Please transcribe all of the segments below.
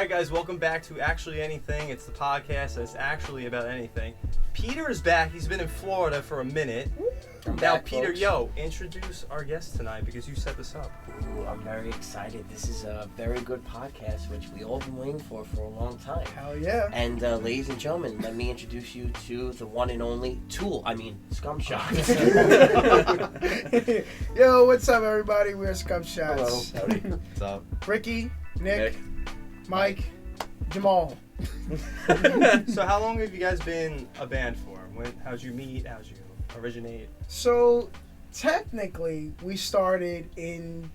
Alright guys, welcome back to Actually Anything. It's the podcast that's actually about anything. Peter is back. He's been in Florida for a minute. Now Peter, folks. Introduce our guest tonight because you set this up. Ooh, I'm very excited. This is a very good podcast, which we all been waiting for a long time. Hell yeah. And ladies and gentlemen, let me introduce you to the one and only Scum Shots. Yo, what's up, everybody? We're Scum Shots. Hello. What's up? Ricky, Nick, Mike, Jamal. So how long have you guys been a band for? How'd you meet? How'd you originate? So, technically, we started in...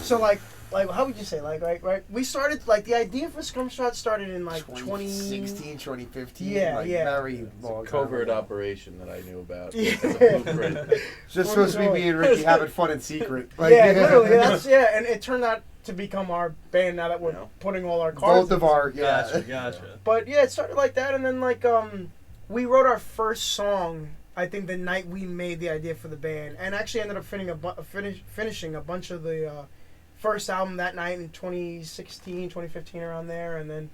So, like how would you say? Right? We started, the idea for Scum Shots started in, 2016, 2015. Yeah. Very long covert time ago. operation that I knew about. Yeah. As a blueprint. Just supposed to be me and Ricky having fun in secret. Literally, and it turned out to become our band now that we're putting all our cards Both of our, Gotcha. But, yeah, it started like that, and then, we wrote our first song, I think, the night we made the idea for the band, and actually ended up finishing a bunch of the first album that night in 2016, 2015, around there, and then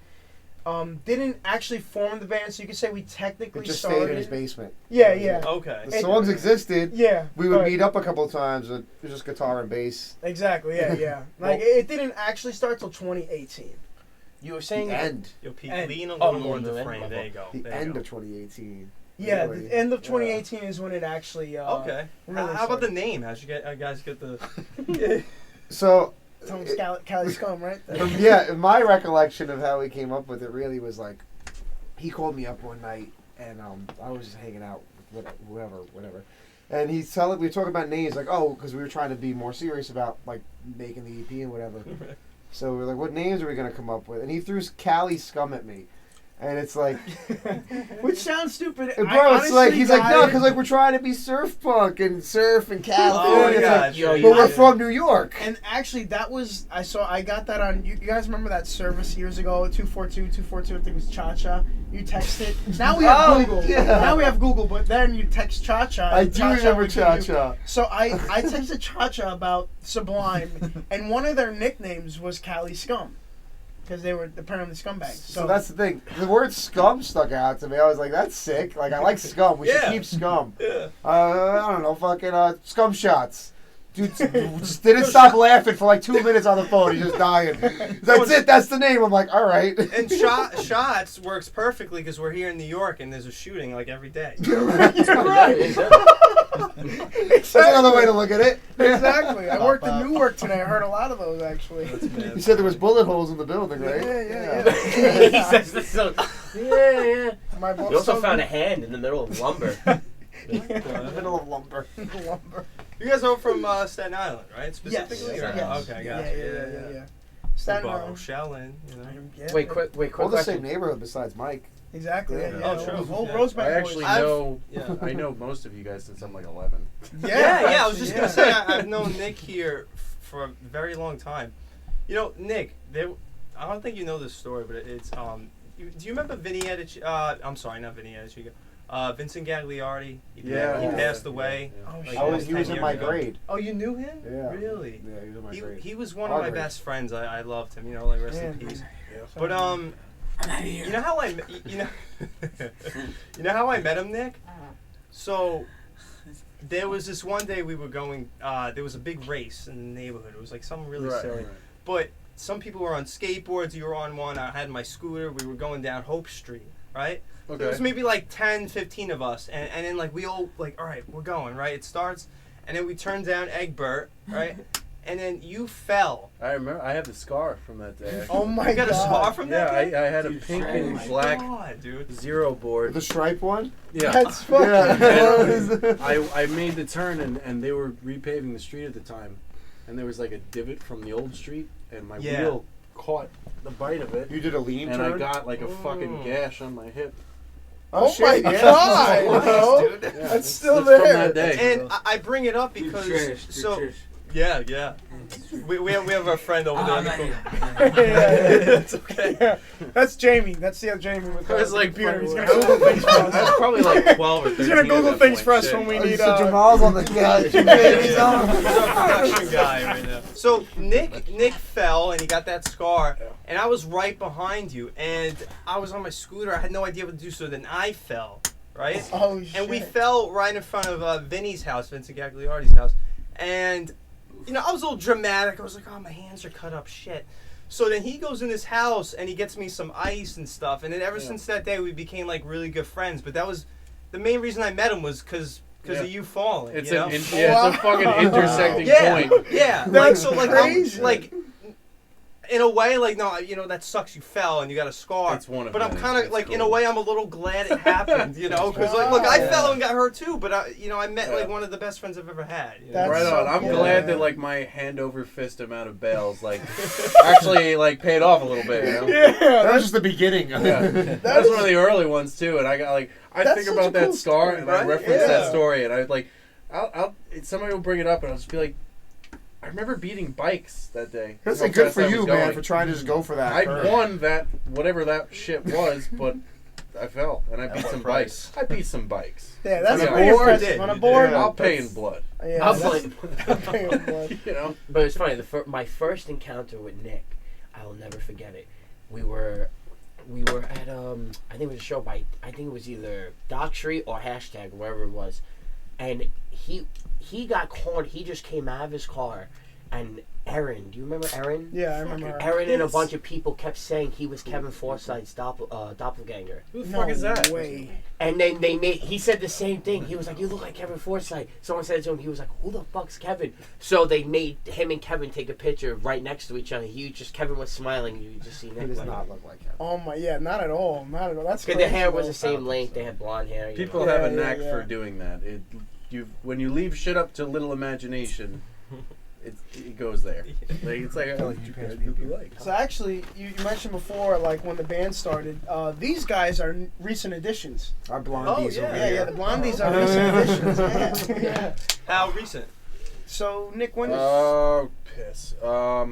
didn't actually form the band, so you could say we technically It just started. stayed in his basement. Yeah. Okay. The songs existed. Yeah. We would but- meet up a couple of times. It was just guitar and bass. Exactly, yeah. It didn't actually start till 2018. You were The saying end. Yo, Pete, And- lean a little more in the the end. frame. There you go. The There you end go. of 2018. Yeah, Really. the end of 2018 is when it actually. Okay. Really How about the started. name? How'd you guys get the... So, Tom Cali Scum, right? yeah, my recollection of how we came up with it really was he called me up one night and I was just hanging out with whatever. And we were talking about names, because we were trying to be more serious about making the EP and whatever. So we were like, what names are we gonna come up with? And he threw Cali Scum at me. And it's Which sounds stupid. bro, I it's like, he's like, no, got because we're trying to be surf punk and surf and California. Oh, It's yeah, like, yo, but we're from New York. And actually, that was I got that on. You guys remember that service years ago? 242. I think it was Cha Cha. You text it. Now we have Google. Yeah. Now we have Google, but then you text Cha Cha. I do remember Cha Cha. So I texted Cha Cha about Sublime, and one of their nicknames was Cali Scum, because they were apparently scumbags. So that's the thing. The word scum stuck out to me. I was like, that's sick. I like scum. We should keep scum. Yeah. I don't know, fucking Scum Shots. Dude just didn't stop laughing for 2 minutes on the phone. He's just dying. That's it. That's the name. I'm like, all right. And Shots works perfectly because we're here in New York and there's a shooting every day. You're right. That's another way to look at it. Exactly. I worked in Newark today. I heard a lot of those actually. You said there was bullet holes in the building, right? Yeah. he says this so. Yeah. My boss We also told found me- a hand in the middle of lumber. In the middle of lumber. lumber. You guys are from Staten Island, right? Specifically? Yes. or- Yes. Okay, Yeah. gotcha. Staten Borough, Island. Shellen, Yeah. Wait, quick All the question. same neighborhood besides Mike. Exactly. Yeah. Oh, true. The whole Yeah. Rosebank I boys. actually I've- know. yeah. I know most of you guys since I'm 11. Yeah, I was just actually, going to say, I've known Nick here for a very long time. Nick, I don't think you know this story, but it's, do you remember Vinny I'm sorry, not Vinny Edichigo. Vincent Gagliardi. He passed away. Yeah. Oh, He was 10 in my years ago. grade. Oh, you knew him? Yeah. Really? Yeah, he was in my grade. He was one Our of my grade. best friends. I loved him. Rest in Man. peace. Yeah. But you know how you know how I met him, Nick? So there was this one day we were going. There was a big race in the neighborhood. It was something really silly. Right. But some people were on skateboards. You were on one. I had my scooter. We were going down Hope Street, right? So Okay. there was maybe 10, 15 of us, and then we all all right, we're going, right? It starts, and then we turn down Egbert, right? And then you fell. I remember. I have the scar from that day. Oh my You got a god. scar from Yeah, that? I had a Dude, pink oh and my black God, dude. zero board. The stripe one? Yeah. That's fucking Yeah. I made the turn and they were repaving the street at the time, and there was a divot from the old street, and my wheel caught the bite of it, You did a lean and turn? I got a fucking gash on my hip. Oh shit, my yeah. god, Nice, bro. dude. That's still from that there. day. And I bring it up because Yeah, yeah. We have our friend over there in the corner. It's okay. Yeah. That's Jamie. That's the other Jamie with It's the like computer. He's funny. gonna Google things for I was us. probably like 12 or 13. He's gonna Google at that things point. for us Shit. when we Oh, need. so Jamal's on the couch. He's our production guy right now. So Nick fell and he got that scar, and I was right behind you, and I was on my scooter. I had no idea what to do, so then I fell, right? Oh shit. And we fell right in front of Vinny's house, Vincent Gagliardi's house, and I was a little dramatic. I was like, oh, my hands are cut up, shit. So then he goes in his house and he gets me some ice and stuff, and then ever since that day we became like really good friends. But that was the main reason I met him was because of you falling. It's you know? it's a fucking intersecting point. Yeah, That's like crazy. like in a way, like no, that sucks. You fell and you got a scar. It's one of but I'm many. kind of It's like in a cool. way, I'm a little glad it happened. Because like look, I fell and got hurt too. But I met like one of the best friends I've ever had. That's Right so on. I'm cool. glad that like my hand over fist amount of bails like actually like paid off a little bit. You know? Yeah, That was just the beginning. Yeah. That was one of the early ones too, and I got like I That's think such about a that cool scar story, and I right? reference Yeah. that story, and I like somebody will bring it up, and I'll just be like, I remember beating bikes that day. That's How like good fast for I was you, man, going. for trying to just go for that. I curve. won that whatever that shit was, but I fell and I beat what some price? bikes. I beat some bikes. Yeah, that's On a pretty board, impressive. did. On a board. Yeah. I'll pay in blood. Yeah, I'll that's- play. pay in blood. You know. But it's funny. My first encounter with Nick, I will never forget it. We were at I think it was a show by I think it was either Doc Street or Hashtag, wherever it was, and he got cornered. He just came out of his car, and Aaron, do you remember Aaron? Yeah, I remember. Aaron and a bunch of people kept saying he was Kevin Forsythe's doppelganger. Who the No fuck is that? way. And then he said the same thing. He was like, "You look like Kevin Forsythe." Someone said it to him. He was like, "Who the fuck's Kevin?" So they made him and Kevin take a picture right next to each other. Kevin was smiling. You just see He Nick. does Like, not look like him. Oh my, yeah, not at all. Not at all. That's because crazy. their hair was though. the same length. They had blonde hair. People Yeah, have a yeah, knack yeah. for doing that. When you leave shit up to little imagination, it goes there. Like it's like Like you guys would be like. So actually, you mentioned before, like when the band started, these guys are recent additions. Our blondies Oh, yeah. over Yeah, here. yeah, the Blondies are recent additions. Yeah, yeah. How recent? So Nick, when Oh, piss. about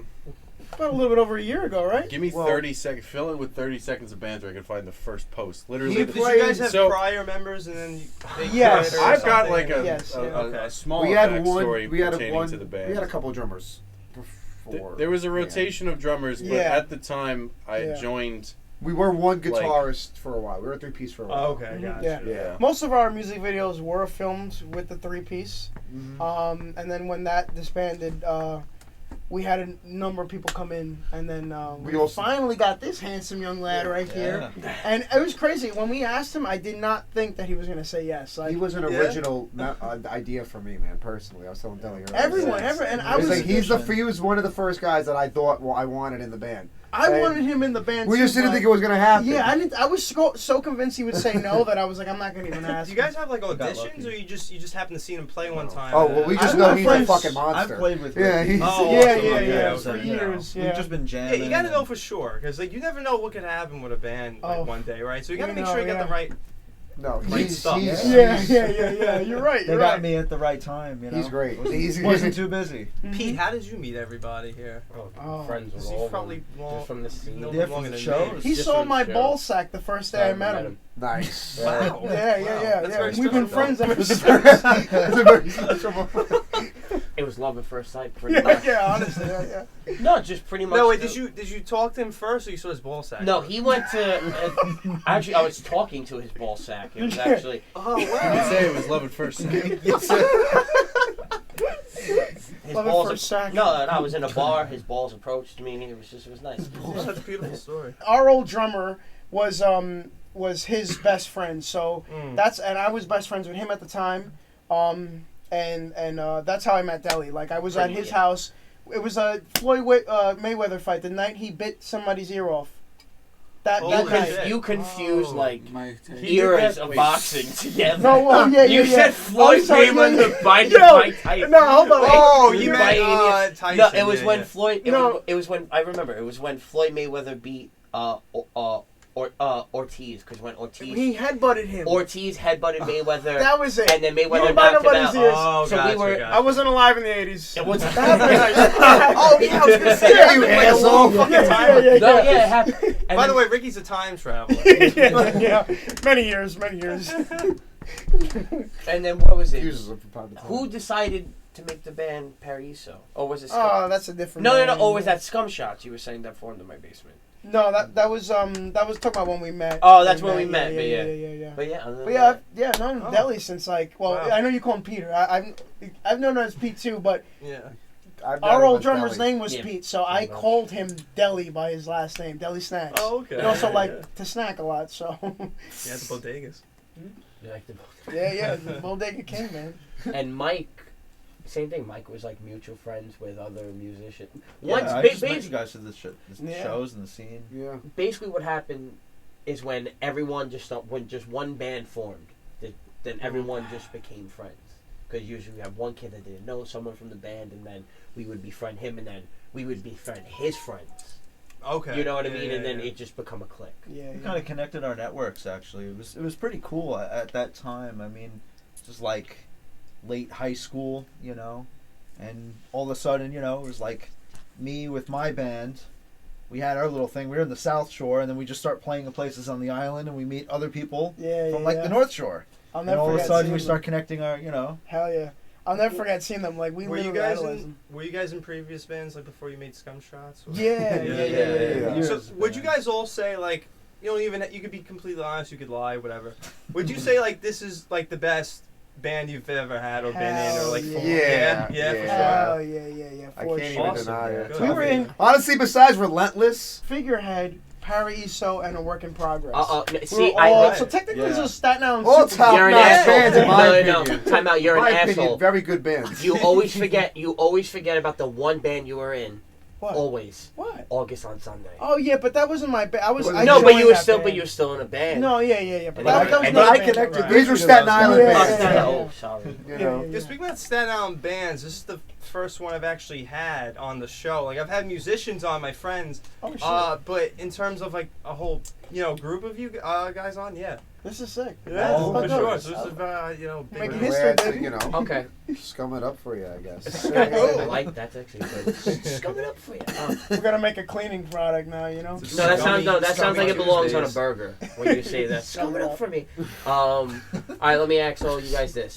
a little bit over a year ago, right? Give me Well- 30 seconds. Fill in with 30 seconds of banter. I can find the first post. Literally, He Did you guys have So- prior members and then they Yes. quit or I've got something? like a, Yes, a, yeah. a, Okay. a small We had backstory one. pertaining to the band. We had a couple drummers before. There was a rotation of drummers, but Yeah. at the time I Yeah. joined. We were one Like- guitarist for a while. We were a three-piece for a while. Oh, okay, Mhm, gotcha. yeah. Yeah. Most of our music videos were filmed with the three-piece. Mhm. And then when that disbanded, we had a number of people come in, and then we We also- finally got this handsome young lad right here. And it was crazy. When we asked him, I did not think that he was going to say yes. Like, He was an Yeah. original idea for me, man. Personally, I was telling Deli earlier. everyone, Yeah. and I It's was, like he was one of the first guys that I thought I wanted in the band. I wanted him in the band. We too, just didn't but- think it was gonna happen. Yeah, I was so convinced he would say no that I was like, I'm not going to even ask. Do you guys have like got auditions, lucky. or you just happen to see him play one time? Oh well, we just I've know got he's friends- a fucking monster. I've played with Yeah, Ricky. he's Oh, Yeah, awesome. yeah, Okay, yeah. okay. For You know, years, yeah. We've just been Yeah, jamming. you gotta know and- for sure, because like you never know what could happen with a band like Oh. one day, right? So you gotta You make know, sure you got yeah. the right. no, Right he's stuff. Yeah. You're right. They You're got right. me at the right time. You know, He's great. Wasn't too busy. Mhm. Pete, how did you meet everybody here? Oh. Friends with He's all of probably them, long- just from the scene. no Yeah, longer from than the me. shows. He Just saw from my the ball shows. sack the first day I met him. Nice. Wow. Yeah. That's very We've been special. friends ever since. That's a very special moment. It was love at first sight, pretty much. yeah, honestly, yeah. No, just pretty much. No, wait. Did you talk to him first, or you saw his ball sack? No, first? he went to. Actually, I was talking to his ball sack. It was actually. Oh You wow. could say it was love at first sight. His Love at balls first sack. No, I was in a bar. His balls approached me, and it was nice. That's a beautiful story. Our old drummer was his best friend, so and I was best friends with him at the time, and that's how I met Deli. Like I was at his house. It was a Floyd Mayweather fight. The night he bit somebody's ear off. That Holy night. shit. You confuse Oh. like He did eras that- of wait. boxing together. No, oh, yeah, You yeah. said Floyd I'm sorry, Mayweather biting Yo, Mike Tyson. No, hold on. Oh, You you meant biting Tyson. No, it was yeah, when yeah. Floyd. No. It was when I remember. It was when Floyd Mayweather beat Ortiz, because when He headbutted him. Ortiz headbutted Mayweather, That was it. and then Mayweather You knocked him nobody's out. ears. Oh, So gotcha, we were. gotcha. I wasn't alive in the 80s. It was That happened. Oh yeah, I was gonna say that. You Like a asshole. long fucking time. Yeah, yeah, No, yeah. yeah, it happened. And By then- the way, Ricky's a time traveler. yeah. Many years. and then what was it? Uses it from time to time. Who decided to make the band Paraiso? Or was it? Oh, that's a different. No. band. Or was that Scum Shots? You were saying that formed in my basement. No, that was talking about when we met. Oh, that's when we met, but yeah. Yeah. But yeah, other than But yeah, that- I've known Oh. Deli since like. Well, Wow. I know you call him Peter. I've known him as Pete too, but Yeah. I've our never old been drummer's Deli. name was Yeah. Pete, so I called him Deli by his last name, Deli Snacks. Oh, okay. He also Yeah, liked to snack a lot, so. Yeah, the bodegas. You like the- yeah, the Bodega King, man. And Mike, same thing. Mike was like mutual friends with other musicians. Yeah, Once, I ba- just met bas- you guys to the Yeah. shows and the scene. Yeah. basically what happened is when everyone when just one band formed, then everyone just became friends. Because usually we have one kid that didn't know someone from the band, and then we would befriend him, and then we would befriend his friends. Okay. You know what I Yeah, mean? yeah, And then yeah. it just become a clique. Yeah, We yeah. kind of connected our networks. Actually, it was pretty cool at that time. I mean, just like late high school, and all of a sudden, it was like me with my band. We had our little thing. We were in the South Shore, and then we just start playing in places on the island, and we meet other people Yeah, from yeah, like yeah. the North Shore. I'll And never all of a forget sudden, seeing we them. start connecting our, Hell yeah. I'll never forget seeing them. Like, we Were you literally guys idolized them. Were you guys in previous bands like before you made Scum Shots? Or? Yeah, yeah. So would you guys all say like you could be completely honest, you could lie, whatever. Would you say like this is like the best band you've ever had or been in, or like Hell yeah. for Yeah. sure. Hell yeah, I for can't sure. even deny it. Good. We were in Honestly, besides Relentless, Figurehead, Paraiso, and A Work in Progress. See, So technically, this is Staten Island. all Super- top you're an notch asshole. bands in my No. opinion. Time out. You're In an my opinion, asshole. very good bands. You always forget about the one band you were in. What? Always. What? August on Sunday. Oh yeah, but that wasn't my band. I No, No, but joined you were that still, band. in a band. No, yeah. But And that I- was and not I a band, connected right? these were Staten Island Yeah, Oh, bands. yeah, Staten- yeah. oh, sorry. You know. Yeah. Yeah, speaking about Staten Island bands, this is the first one I've actually had on the show. Like I've had musicians on, my friends, Oh shit, but in terms of like a whole group of you guys on, yeah, this is sick. yeah, Oh, for Fuck sure. up. So this is big Making We're news. history, glad to, baby. Okay. scum it up for you, I guess. Like, that's actually good. Scum it up for you. We're gonna make a cleaning product now, you know. No, that sounds Scummy like it belongs on a Tuesdays. burger when you say that. Scum it up for me. All right, let me ask all you guys this: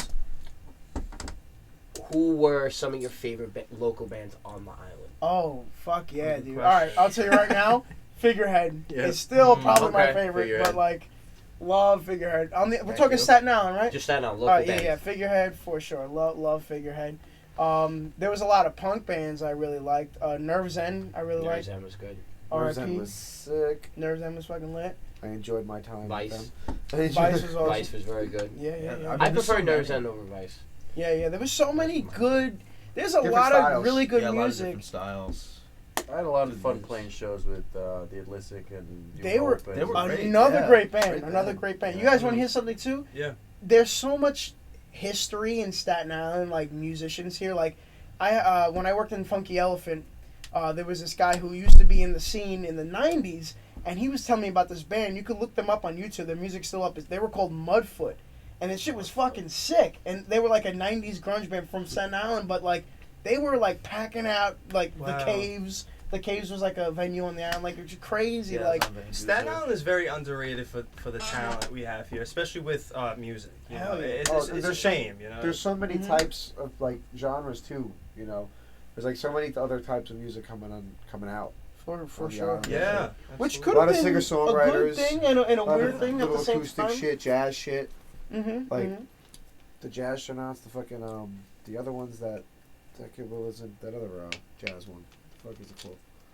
who were some of your favorite local bands on the island? Oh fuck yeah, Good dude! question. All right, I'll tell you right now, Figurehead Yeah. is still probably my Okay, favorite, Figurehead. but like, love Figurehead. We're Thank talking you. Staten Island, right? Just that on local Yeah, bands. yeah, Figurehead for sure. Love Figurehead. There was a lot of punk bands I really liked. Nerves End, I really liked. Nerves was good. Nerves R.I.P. was sick. Nerves End was fucking lit. I enjoyed my time Vice. with them. Vice was awesome. Vice was very good. Yeah, yeah. I I mean, there's prefer so Nerves many. End over Vice. Yeah. There was so many good. There's a Different lot of styles. really good yeah, a lot of music. different styles. I had a lot of fun playing shows with the Illicit and They were- Hope and- they were great. Another Yeah, great band. great Another band. great band. You Yeah. guys want to hear something too? Yeah. There's so much history in Staten Island, like musicians here. Like, I when I worked in Funky Elephant, there was this guy who used to be in the scene in the '90s, and he was telling me about this band. You could look them up on YouTube. Their music's still up. They were called Mudfoot, and this shit was fucking sick. And they were like a '90s grunge band from Staten Island, but like they were like packing out like the Wow. Caves. The Caves was like a venue on the island. Like it was crazy. Yeah, like. Staten Island is very underrated for the talent we have here, especially with music. You Hell know, yeah. it's Oh, a there's shame. You know, There's so many Mhm. types of like genres too. You know, there's like so many other types of music coming out. For Oh, sure. yeah. yeah, Which absolutely. could A lot have of been a good singer-songwriters, thing and a A lot weird of thing at little the same acoustic time. shit, jazz shit. Mm-hmm. Like, The Jazz Shonauts, the fucking the other ones that kid Will isn't that other jazz one. What the fuck is it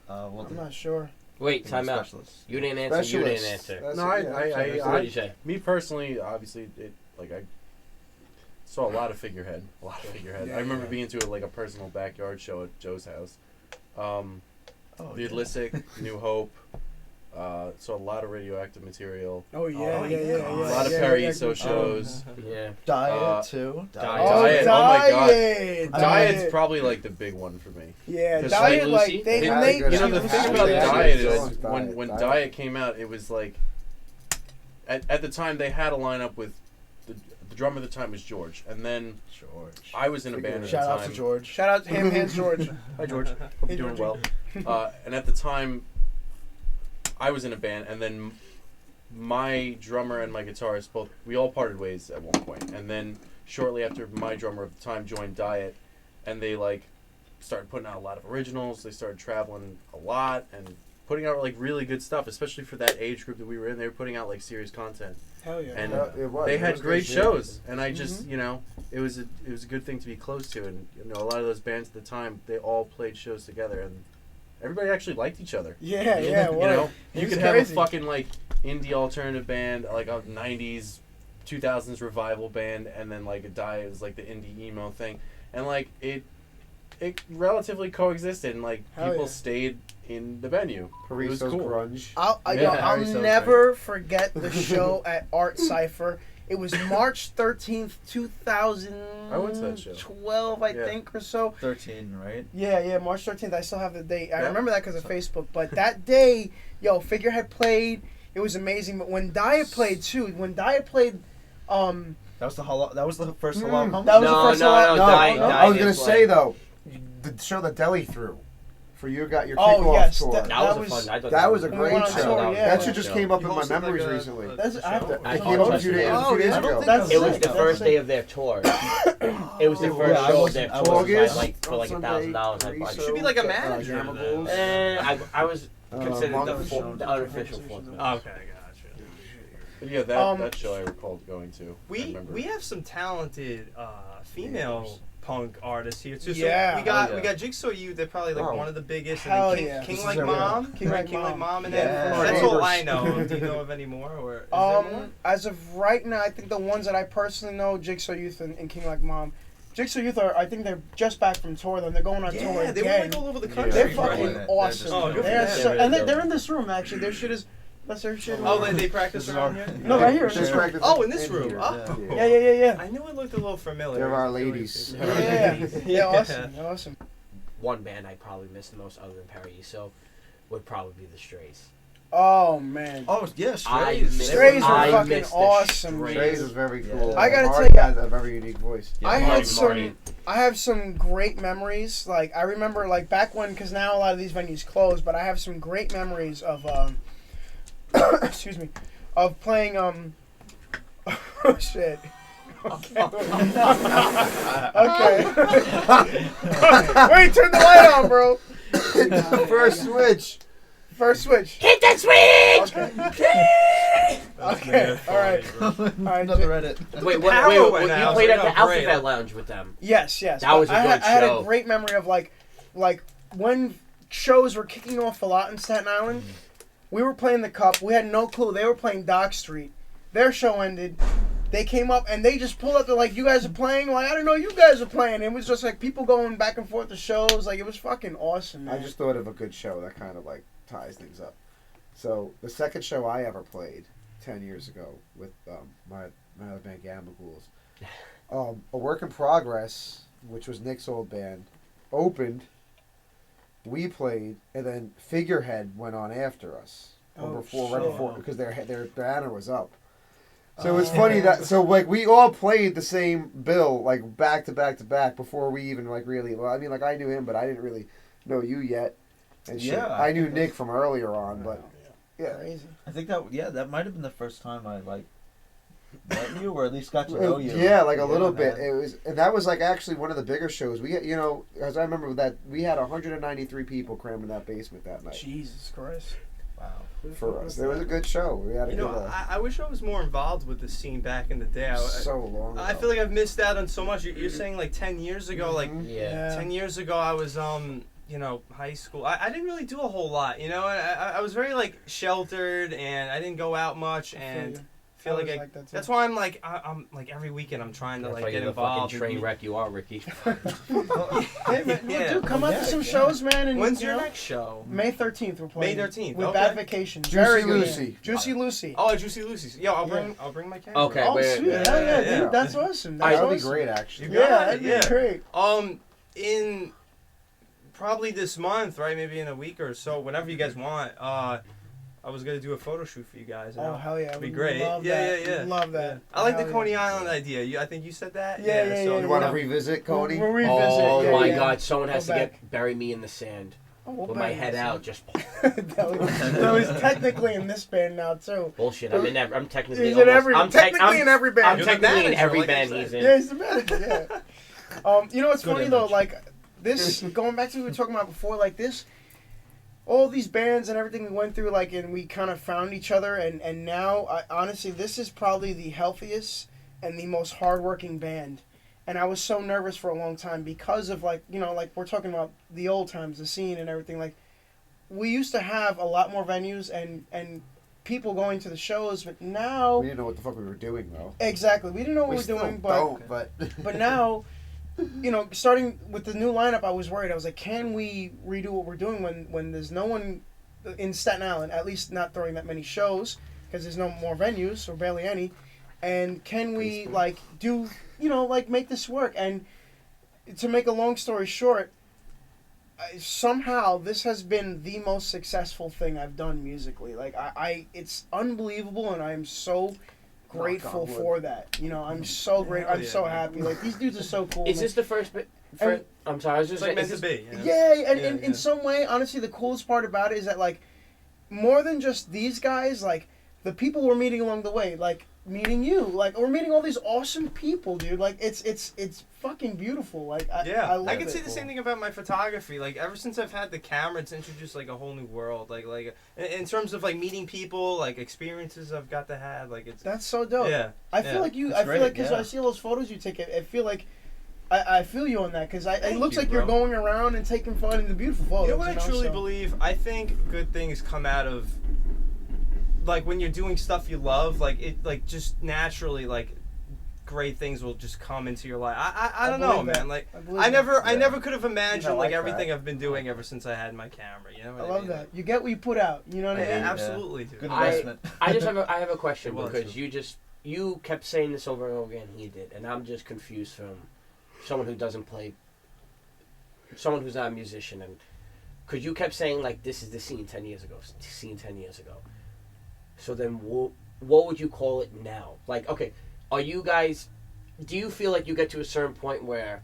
called? Well, I'm not sure. Wait, time out. Specialists. You didn't answer. You didn't Specialists. answer. That's No, it, yeah, I- Specialists. So what did you say? Me personally, obviously, I saw a lot of Figurehead. Yeah, I remember yeah. being to like a personal backyard show at Joe's house. Oh, The yeah. Illicit, New Hope. Saw a lot of Radioactive Material. Oh yeah, Oh, yeah, yeah. yeah. A lot of yeah, Paraiso yeah. shows. Yeah. Diet too. Diet. Oh, Diet, Diet. oh my God. Diet. Diet's probably like the big one for me. Yeah, 'Cause Diet. Sweet Like Lucy? they, It- when they, you You know, the Yeah, thing yeah, about yeah, Diet yeah. is when Diet. Diet came out, it was like at the time they had a lineup with the drummer at the time was George, and then George. I was in a band at Shout the out time. to George. Shout out to him, Hands George. Hi George, hope Hey, you're doing Georgie. well. And at the time, I was in a band, and then my drummer and my guitarist we all parted ways at one point, and then shortly after, my drummer at the time joined Diet, and they like started putting out a lot of originals. They started traveling a lot and putting out like really good stuff, especially for that age group that we were in. They were putting out like serious content, Hell yeah. and It they had was great good shit. shows. And I just, you know, it was a good thing to be close to. And you know, a lot of those bands at the time, they all played shows together, and everybody actually liked each other. Yeah, You yeah. know, It you was could have crazy. a fucking like indie alternative band, like a '90s, 2000s revival band, and then like a Diet is like the indie emo thing, and like it relatively coexisted, and like Hell people yeah. stayed in the venue. It was Hariso's cool. grunge. I'll Yeah, so never forget the show at Art Cypher. It was March 13th, 2012, I Yeah. think, or so. 13, right? Yeah, March 13th. I still have the date. I Yeah. remember that because of Facebook. But that day, Figurehead played. It was amazing. But when Diet played, too, That was the first Halal Hummus? that was the first one. No, I was Diet gonna is say like- though, the show that Deli threw for you got your Oh, kickoff yes, tour. that- That was a fun. I thought That was a When we great went on show. tour, yeah. That shit just came up You in my hosted, like, memories a- recently. That's- I have to- It I came up a hosted few it. days, Oh, yeah, I don't ago. think That's It was sick. the That's first sick. day of their tour. It was the Yeah, first I show of was- their I tour. was- So I August, like for like $1,000. I bought. should be like a manager of those. I was considered Month. the unofficial fourth. Okay, gotcha. But yeah, that show I recalled going to. I We remember. have some talented female punk artists here too. So Yeah. we got Oh, yeah. we got Jigsaw Youth. They're probably like Oh. one of the biggest. Hell And then yeah. King This Like is everyone. Mom. King Right, Like King Like Mom. Mom. And Yeah. then Our that's all neighbors. I know. Do you know of any more? Or is there more? As of right now, I think the ones that I personally know, Jigsaw Youth and King Like Mom. Jigsaw Youth I think they're just back from tour, though. They're going on tour Yeah, they were again. like all over the Yeah. country. They're Right. fucking They're awesome. just Oh, good for They're them. so, They're and really they're dope. in this room, actually. Their shit is... That's their shit. Oh, they practice This is around our- here. No, right here. Just This right Oh, in this in room. here. Oh. Yeah. I knew it looked a little familiar. They're our ladies. Yeah. They're awesome. They're awesome. One band I probably missed the most other than Paraiso would probably be the Strays. Oh, man. Oh, yeah, I Strays. miss- Strays were I fucking miss the awesome. Strays. Strays is very cool. Yeah. I gotta Marty tell ya- has a very unique voice. Yeah, I Marty, had Marty. I have some great memories. Like, I remember, like, back when, because now a lot of these venues closed, but I have some great memories of, excuse me, of playing, oh, shit. Okay. Okay. Wait, turn the light on, bro. First switch. First switch. Hit that switch! Okay, all right. All right, Another Reddit. Wait, Power wait, went you out, played so at we the got great. Alphabet Lounge with them. Yes. That was a I good I had a show. great memory of like when shows were kicking off a lot in Staten Island. We were playing the Cup. We had no clue. They were playing Dock Street. Their show ended. They came up and they just pulled up. They're like, "You guys are playing?" Like, I didn't know you guys were playing. It was just like people going back and forth to shows. Like, it was fucking awesome, man. I just thought of a good show that kind of like ties things up. So the second show I ever played 10 years ago with my other band Gamma Ghouls, A Work in Progress, which was Nick's old band, opened. We played, and then Figurehead went on after us. Oh, Right shit. before, because their banner was up. So it's funny that like we all played the same bill like back to back to back before we even like really. Well, I mean, like I knew him, but I didn't really know you yet. And shit. Yeah. I knew Nick from earlier on, but yeah. Crazy. I think that might have been the first time I like met you, or at least got to know you. Yeah, like a little man. bit. It was, and that was like actually one of the bigger shows. We, as I remember that we had 193 people crammed in that basement that night Jesus Christ. Wow. for us. It was a good show. We had a You good. know, I wish I was more involved with the scene back in the day. so long. I ago. feel like I've missed out on so much. You're saying like 10 years ago, like Mhm. Yeah. 10 years ago I was high school. I didn't really do a whole lot, and I was very like sheltered, and I didn't go out much, and feel I like, was like that, too. that's why I'm like every weekend I'm trying to That's like why get you're the involved. fucking train wreck you are, Ricky. Hey, man, Yeah. dude, come out to some shows, man. And, When's you your know, next show? May 13th we're playing. May 13th, With okay. Bad Vacation. Juicy Very good. Lucy. Juicy Lucy. Oh, Juicy Lucy's. Yo, I'll Yeah. bring my camera. Okay. Oh, wait, sweet. wait, Hell yeah, yeah. dude. That's awesome. That That's would be awesome. great, actually. You got Yeah, it, that'd be yeah. great. In probably this month, right? Maybe in a week or so, whenever you guys want. I was gonna do a photo shoot for you guys. Oh hell yeah! It'd be We great. Love Yeah, that. yeah, yeah. Love that. I like the Hell Coney yeah. Island idea. I think you said that. Yeah. You want to yeah. revisit, Coney? We'll revisit. Oh yeah, my yeah. God! Someone has Go to back. bury me in the sand Oh, we'll with my back head this. out. Just that was technically in this band now too. bullshit. I'm technically. He's in almost- every. I'm Technically in every band. I'm You're the technically in manager, every like I band said. he's in. Yeah, he's the manager. Yeah. You know what's Good funny though? image. Like this, going back to what we were talking about before, like this, all these bands and everything we went through, like, and we kind of found each other, and now, honestly, this is probably the healthiest and the most hardworking band. And I was so nervous for a long time because of, like, you know, like we're talking about the old times, the scene and everything. Like, we used to have a lot more venues and people going to the shows, but now We didn't know what the fuck we were doing, though. exactly we didn't know what we were still doing, don't, but but now, you know, starting with the new lineup, I was worried. I was like, can we redo what we're doing when there's no one in Staten Island, at least not throwing that many shows, because there's no more venues, or barely any, and can we, like, do, you know, like, make this work? And to make a long story short, somehow this has been the most successful thing I've done musically. Like, it's unbelievable, and I am so grateful on wood. for that. You know, I'm so great. I'm yeah, so man. happy. Like, these dudes are so cool. Is man. this the first bit? And- I'm sorry. I was just It's like saying. meant to be. You know? Yeah, and Yeah, in yeah. some way, honestly, the coolest part about it is that, like, more than just these guys, like, the people we're meeting along the way, like, meeting you, like, we're meeting all these awesome people, dude. Like, it's fucking beautiful. Like, Yeah, I I, love can it. say the same thing about my photography. Like, ever since I've had the camera, it's introduced like a whole new world. Like in terms of like meeting people, like experiences I've got to have. Like it's That's so dope. yeah. I feel yeah. like you. That's I feel great, like because yeah. I see all those photos you take. I feel like I feel you on that because it Thank looks you, like you're bro. going around and taking fun in the beautiful photos. You know what I truly so. believe? I think good things come out of like when you're doing stuff you love. Like it, like just naturally, like great things will just come into your life. I don't know, believe that. man. Like believe I that. never could have imagined I like like everything that. I've been doing ever since I had my camera. You know what I I love mean? that. You get what you put out. You know what I Yeah, mean? absolutely, dude. Good I- investment. I have a question It was, because too. you kept saying this over and over again. He did, and I'm just confused from someone who doesn't play, someone who's not a musician, and because you kept saying like this is the scene 10 years ago, scene 10 years ago. So then, what would you call it now? Like, okay, are you guys? Do you feel like you get to a certain point where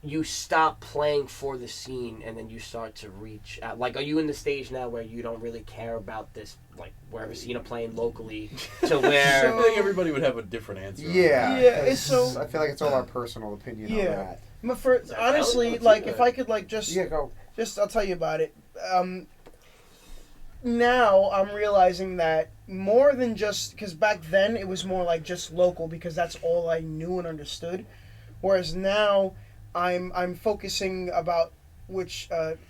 you stop playing for the scene and then you start to reach out? Like, are you in the stage now where you don't really care about this, like, wherever scene are playing locally, to where... I think everybody would have a different answer. yeah, Yeah, it's 'cause so- I feel like it's all our personal opinion on Yeah. that. But for That honestly, was like good. if I could like just Yeah, go. I'll tell you about it. Now I'm realizing that more than just because back then it was more like just local because that's all I knew and understood, whereas now I'm focusing about which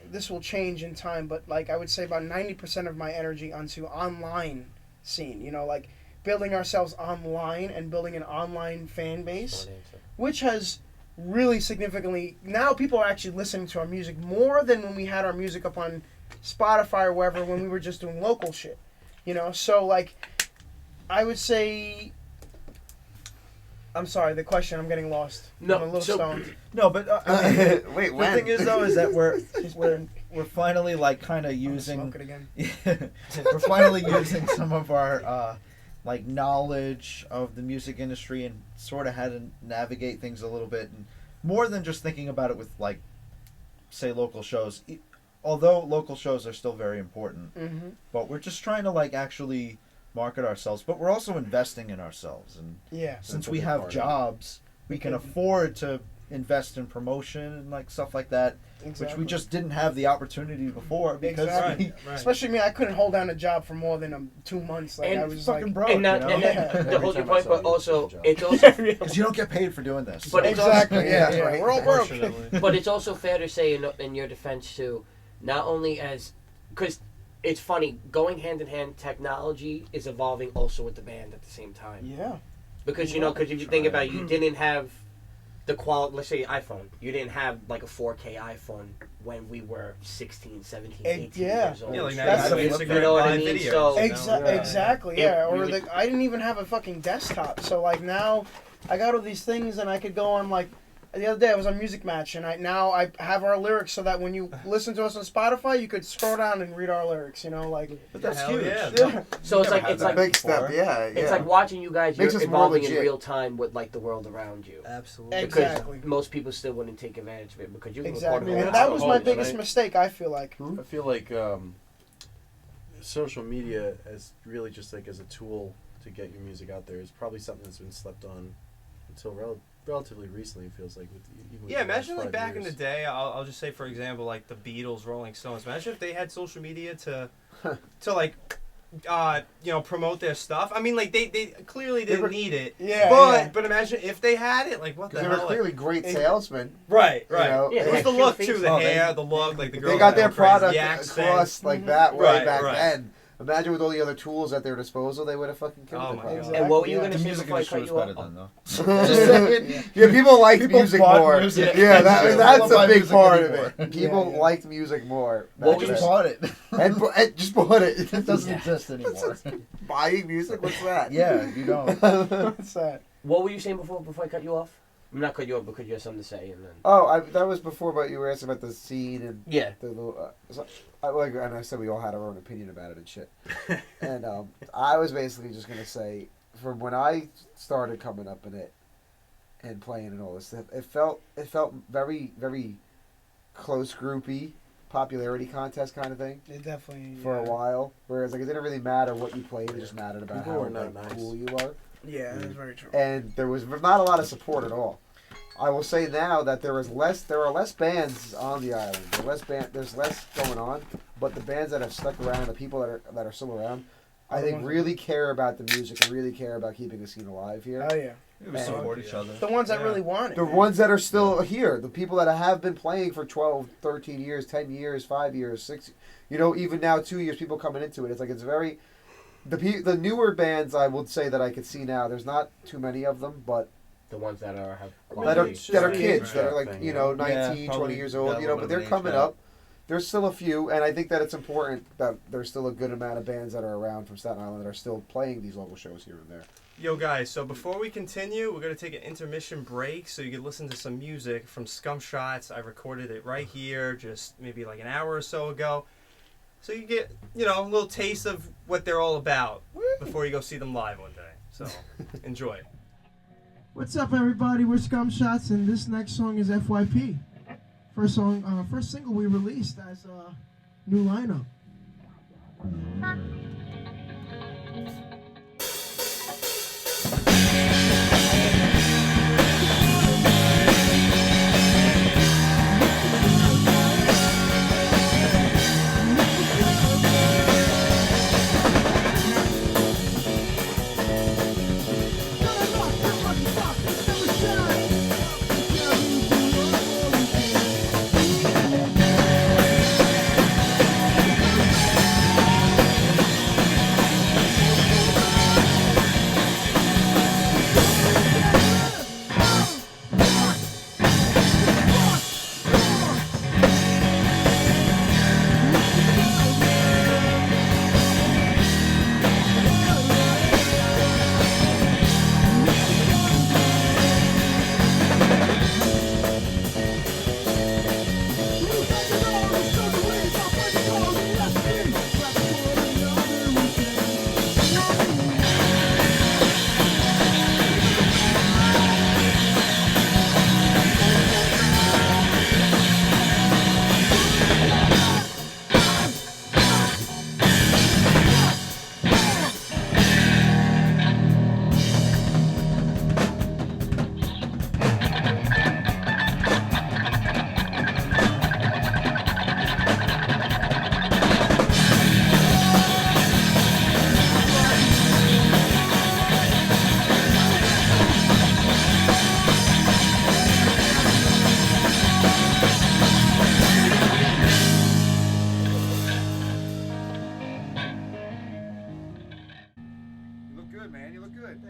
this will change in time, but like I would say about 90% of my energy onto online scene. You know, like building ourselves online and building an online fan base, which has really significantly now people are actually listening to our music more than when we had our music up on Spotify or wherever when we were just doing local shit, you know. So like I would say I'm sorry, the question, I'm getting lost. No, I'm a little so- stoned. No, but I mean, Wait, the when? thing is though is that we're finally like kind of I'm gonna using smoke it again. we're finally using some of our like knowledge of the music industry and sort of how to navigate things a little bit, and more than just thinking about it with like say local shows. Although local shows are still very important, Mm-hmm. but we're just trying to like actually market ourselves, but we're also investing in ourselves, and Yeah. since a we big have part of it. jobs, we can afford to invest in promotion and like stuff like that, Exactly. which we just didn't have the opportunity before because Exactly. we Especially me, I couldn't hold down a job for more than 2 months. Like And I was fucking like, broke, And that, you know? and that, Yeah. to Every hold your time I point, saw but you, also good job. it's also Because you don't get paid for doing this. But it's also- exactly. Yeah, Yeah, yeah. right. We're all broke. Unfortunately. but it's also fair to say in your defense too, not only as because it's funny going hand in hand, technology is evolving also with the band at the same time. Yeah. Because because if you think about it, you didn't have the quality. Let's say iPhone, you didn't have like a 4K iPhone when we were 16, 17, 18 yeah. years old. Yeah, like now That's you have the- Instagram you know what I live mean? videos. So- you know? Yeah. Exactly. It- Yeah. we Or would- I didn't even have a fucking desktop, so like now I got all these things and I could go on like the other day I was on Music Match, and I have our lyrics so that when you listen to us on Spotify, you could scroll down and read our lyrics. You know, like. But that's Hell huge. yeah. So it's Never like had it's that like Big step, before. yeah. it's like watching you guys. Makes You're us more evolving in legit. real time with like the world around you. Absolutely. Exactly. Because most people still wouldn't take advantage of it because you can Exactly, record and it that all. was Oh, my and biggest I- mistake. I feel like. I feel like social media as really just like as a tool to get your music out there is probably something that's been slept on until relatively recently. It feels like even Yeah, within the last imagine like 5 back in years. the day. I'll just say for example, like the Beatles, Rolling Stones. Imagine if they had social media to like promote their stuff. I mean, like they clearly didn't need it. Yeah, But yeah. but imagine if they had it. Like what the Because they hell? were like- clearly great salesmen. right. You know, Yeah, It was like the look Shoe too, Face. the Oh, hair, the look, like the girls. They got their that go crazy, product the accent. across like that way Right, back right. then. Imagine with all the other tools at their disposal, they would have fucking killed Oh it. my probably. God. And what were you Yeah. gonna The say music before I industry cut was you better off? then, though. Just saying. Yeah, people liked People music bought more. music. Yeah, that's People a buy big music part anymore. of it. People Yeah. liked music more. What back was Just then. bought it. And just bought it. It doesn't exist anymore. Buying music? What's that? Yeah, you don't. What's that? What were you saying before I cut you off? I'm not cut you off because you had something to say, and then Oh, that was before, but you were asking about the scene and yeah. the little. And I said we all had our own opinion about it and shit. And I was basically just gonna say, from when I started coming up in it and playing and all this stuff, it felt very very close groupy, popularity contest kind of thing It definitely. for a while. Whereas like it didn't really matter what you played; it just mattered about People how were not like, nice. cool you are. Yeah, that's very true. And there was not a lot of support at all. I will say now that there are less bands on the island. There's less going on, but the bands that have stuck around, the people that are still around, I think really care about the music and really care about keeping the scene alive here. Oh yeah. We support each other. The ones that Yeah. really want it. The man. ones that are still here, the people that have been playing for 12, 13 years, 10 years, 5 years, 6, even now 2 years, people coming into it. It's like it's very the newer bands I would say that I could see now. There's not too many of them, but The ones that are have that are quality. that are Right. kids that are Right. like Yeah, 19, 20 probably years got old, a little but bit they're of an coming age gap. up. There's still a few, and I think that it's important that there's still a good amount of bands that are around from Staten Island that are still playing these local shows here and there. Yo guys, so before we continue, we're gonna take an intermission break so you can listen to some music from Scum Shots. I recorded it right here, just maybe like an hour or so ago. So you get, a little taste of what they're all about before you go see them live one day. So enjoy. What's up, everybody? We're Scum Shots, and this next song is FYP. First single we released as a new lineup. You look good, man. You look good.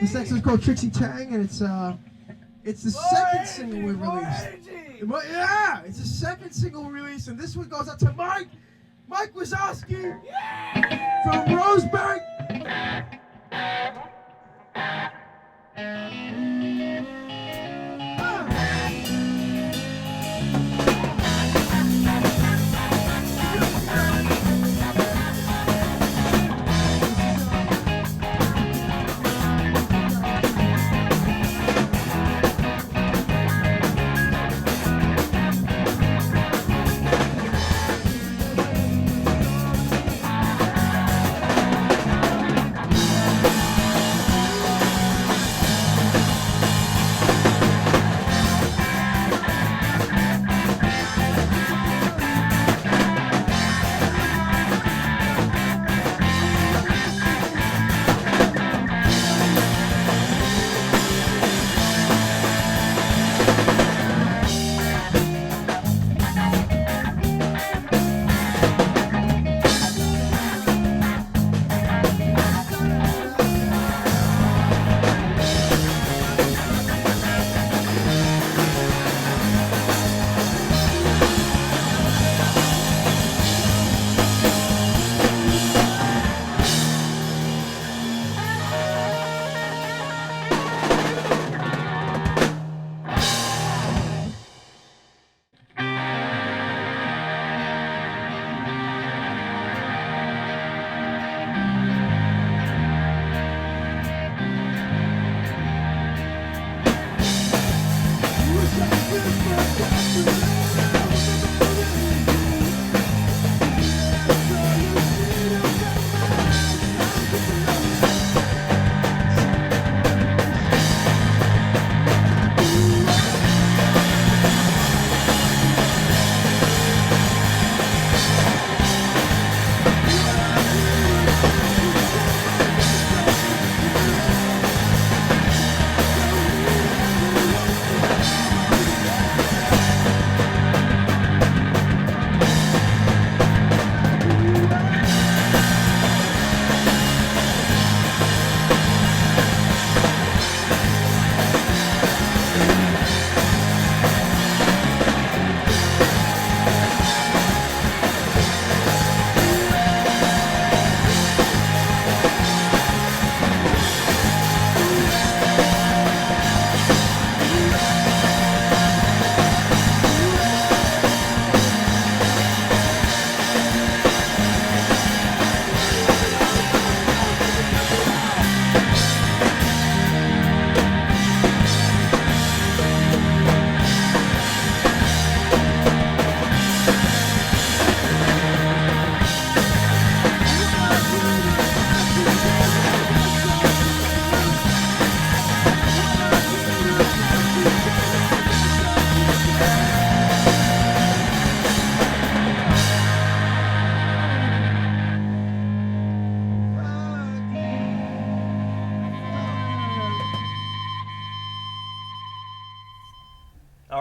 This next one's called Trixie Tang, and it's the second single we released. Yeah, it's the second single we released, and this one goes out to Mike Wazowski from Roseburg.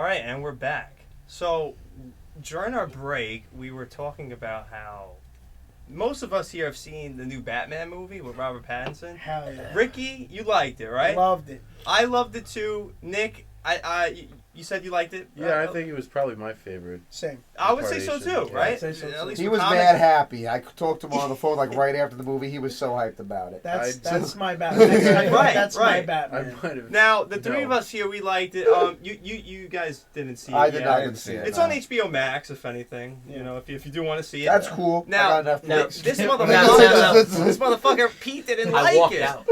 right, and we're back. So, during our break, we were talking about how most of us here have seen the new Batman movie with Robert Pattinson. Hell yeah. Ricky, you liked it, right? Loved it. I loved it too. Nick, you said you liked it? Yeah, I think it was probably my favorite. Same. I would say so too, Incarnation. right? I'd say so, At too. least He with was comics. mad happy. I talked to him on the phone like right after the movie. He was so hyped about it. That's my Batman. Right, That's right. my I Batman. might have. Now, the three No. of us here, we liked it. You guys didn't see it I did yet. not see it. It's no. on HBO Max, if anything. You know, if you do want to see it. That's cool. Now, I got now Netflix. this No, motherfucker, this motherfucker Pete didn't I like walked it. out.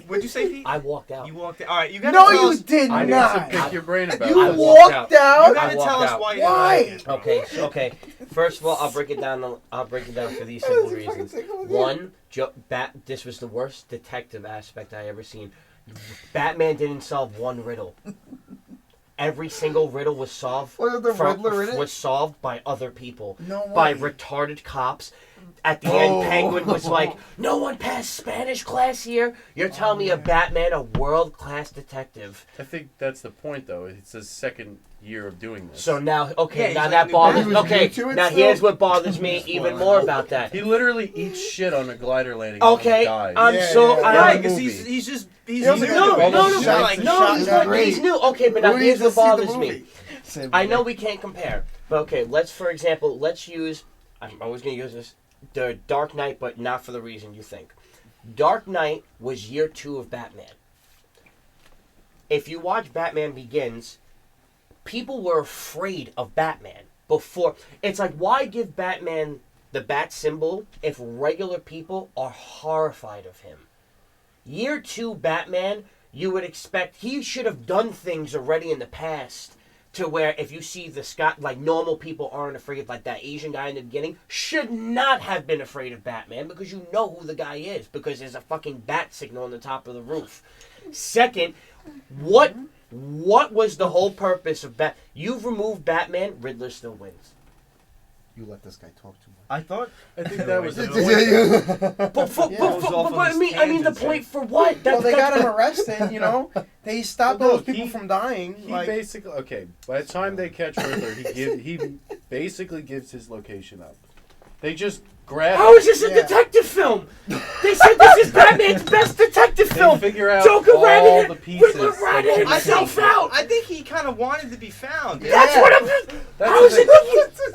What'd you say, Pete? I walked out. You walked out. All right, you gotta No, tell you us. did I I not. need to pick your brain about You I it. walked walked You out. gotta I tell walked us out. why you Why? didn't like it. bro. Okay. First of all, I'll break it down. I'll break it down for these simple reasons. One, this was the worst detective aspect I ever seen. Batman didn't solve one riddle. Every single riddle was solved. Was the Riddler in it? Was solved by other people, No by way. retarded cops. At the Oh. end, Penguin was like, "No one passed Spanish class here." You're telling me a Batman, a world-class detective. I think that's the point, though. It's his second year of doing this. So now, okay, Yeah, he's now like that new bothers. Batman. He was Okay, new to it now still? here's what bothers me even more about that. he literally eats shit on a glider landing. Okay, and dies. I'm Yeah, so yeah, I yeah. Right, because movie. he's just he's No, new no, to it. no, He's no, like, no, Shots no, are he's new. Okay, but now Who here's needs what to see the bothers me. movie? Same I here. know we can't compare, but okay, for example, let's use. I'm always going to use this. The Dark Knight, but not for the reason you think. Dark Knight was year 2 of Batman. If you watch Batman Begins, people were afraid of Batman before. It's like, why give Batman the bat symbol if regular people are horrified of him? Year 2 Batman, you would expect he should have done things already in the past to where if you see the Scott, like normal people aren't afraid, like that Asian guy in the beginning should not have been afraid of Batman because you know who the guy is because there's a fucking bat signal on the top of the roof. Second, what was the whole purpose of You've removed Batman, Riddler still wins. You let this guy talk too much. I thought I think that was the Yeah. point. But Goes off on I his mean the tangents point here. for what? Well, they got him arrested, you know. They stopped Well, no, those people he- from dying. He Like, basically by the time they catch Riddler, he basically gives his location up. They just grab. How is this a Yeah. detective film? They said this is Batman's best detective They film. figure out Joker all ratted the it. pieces. Riddler ratted that himself can- out. I think he kind of wanted to be found. That's what I'm. That's How the is it?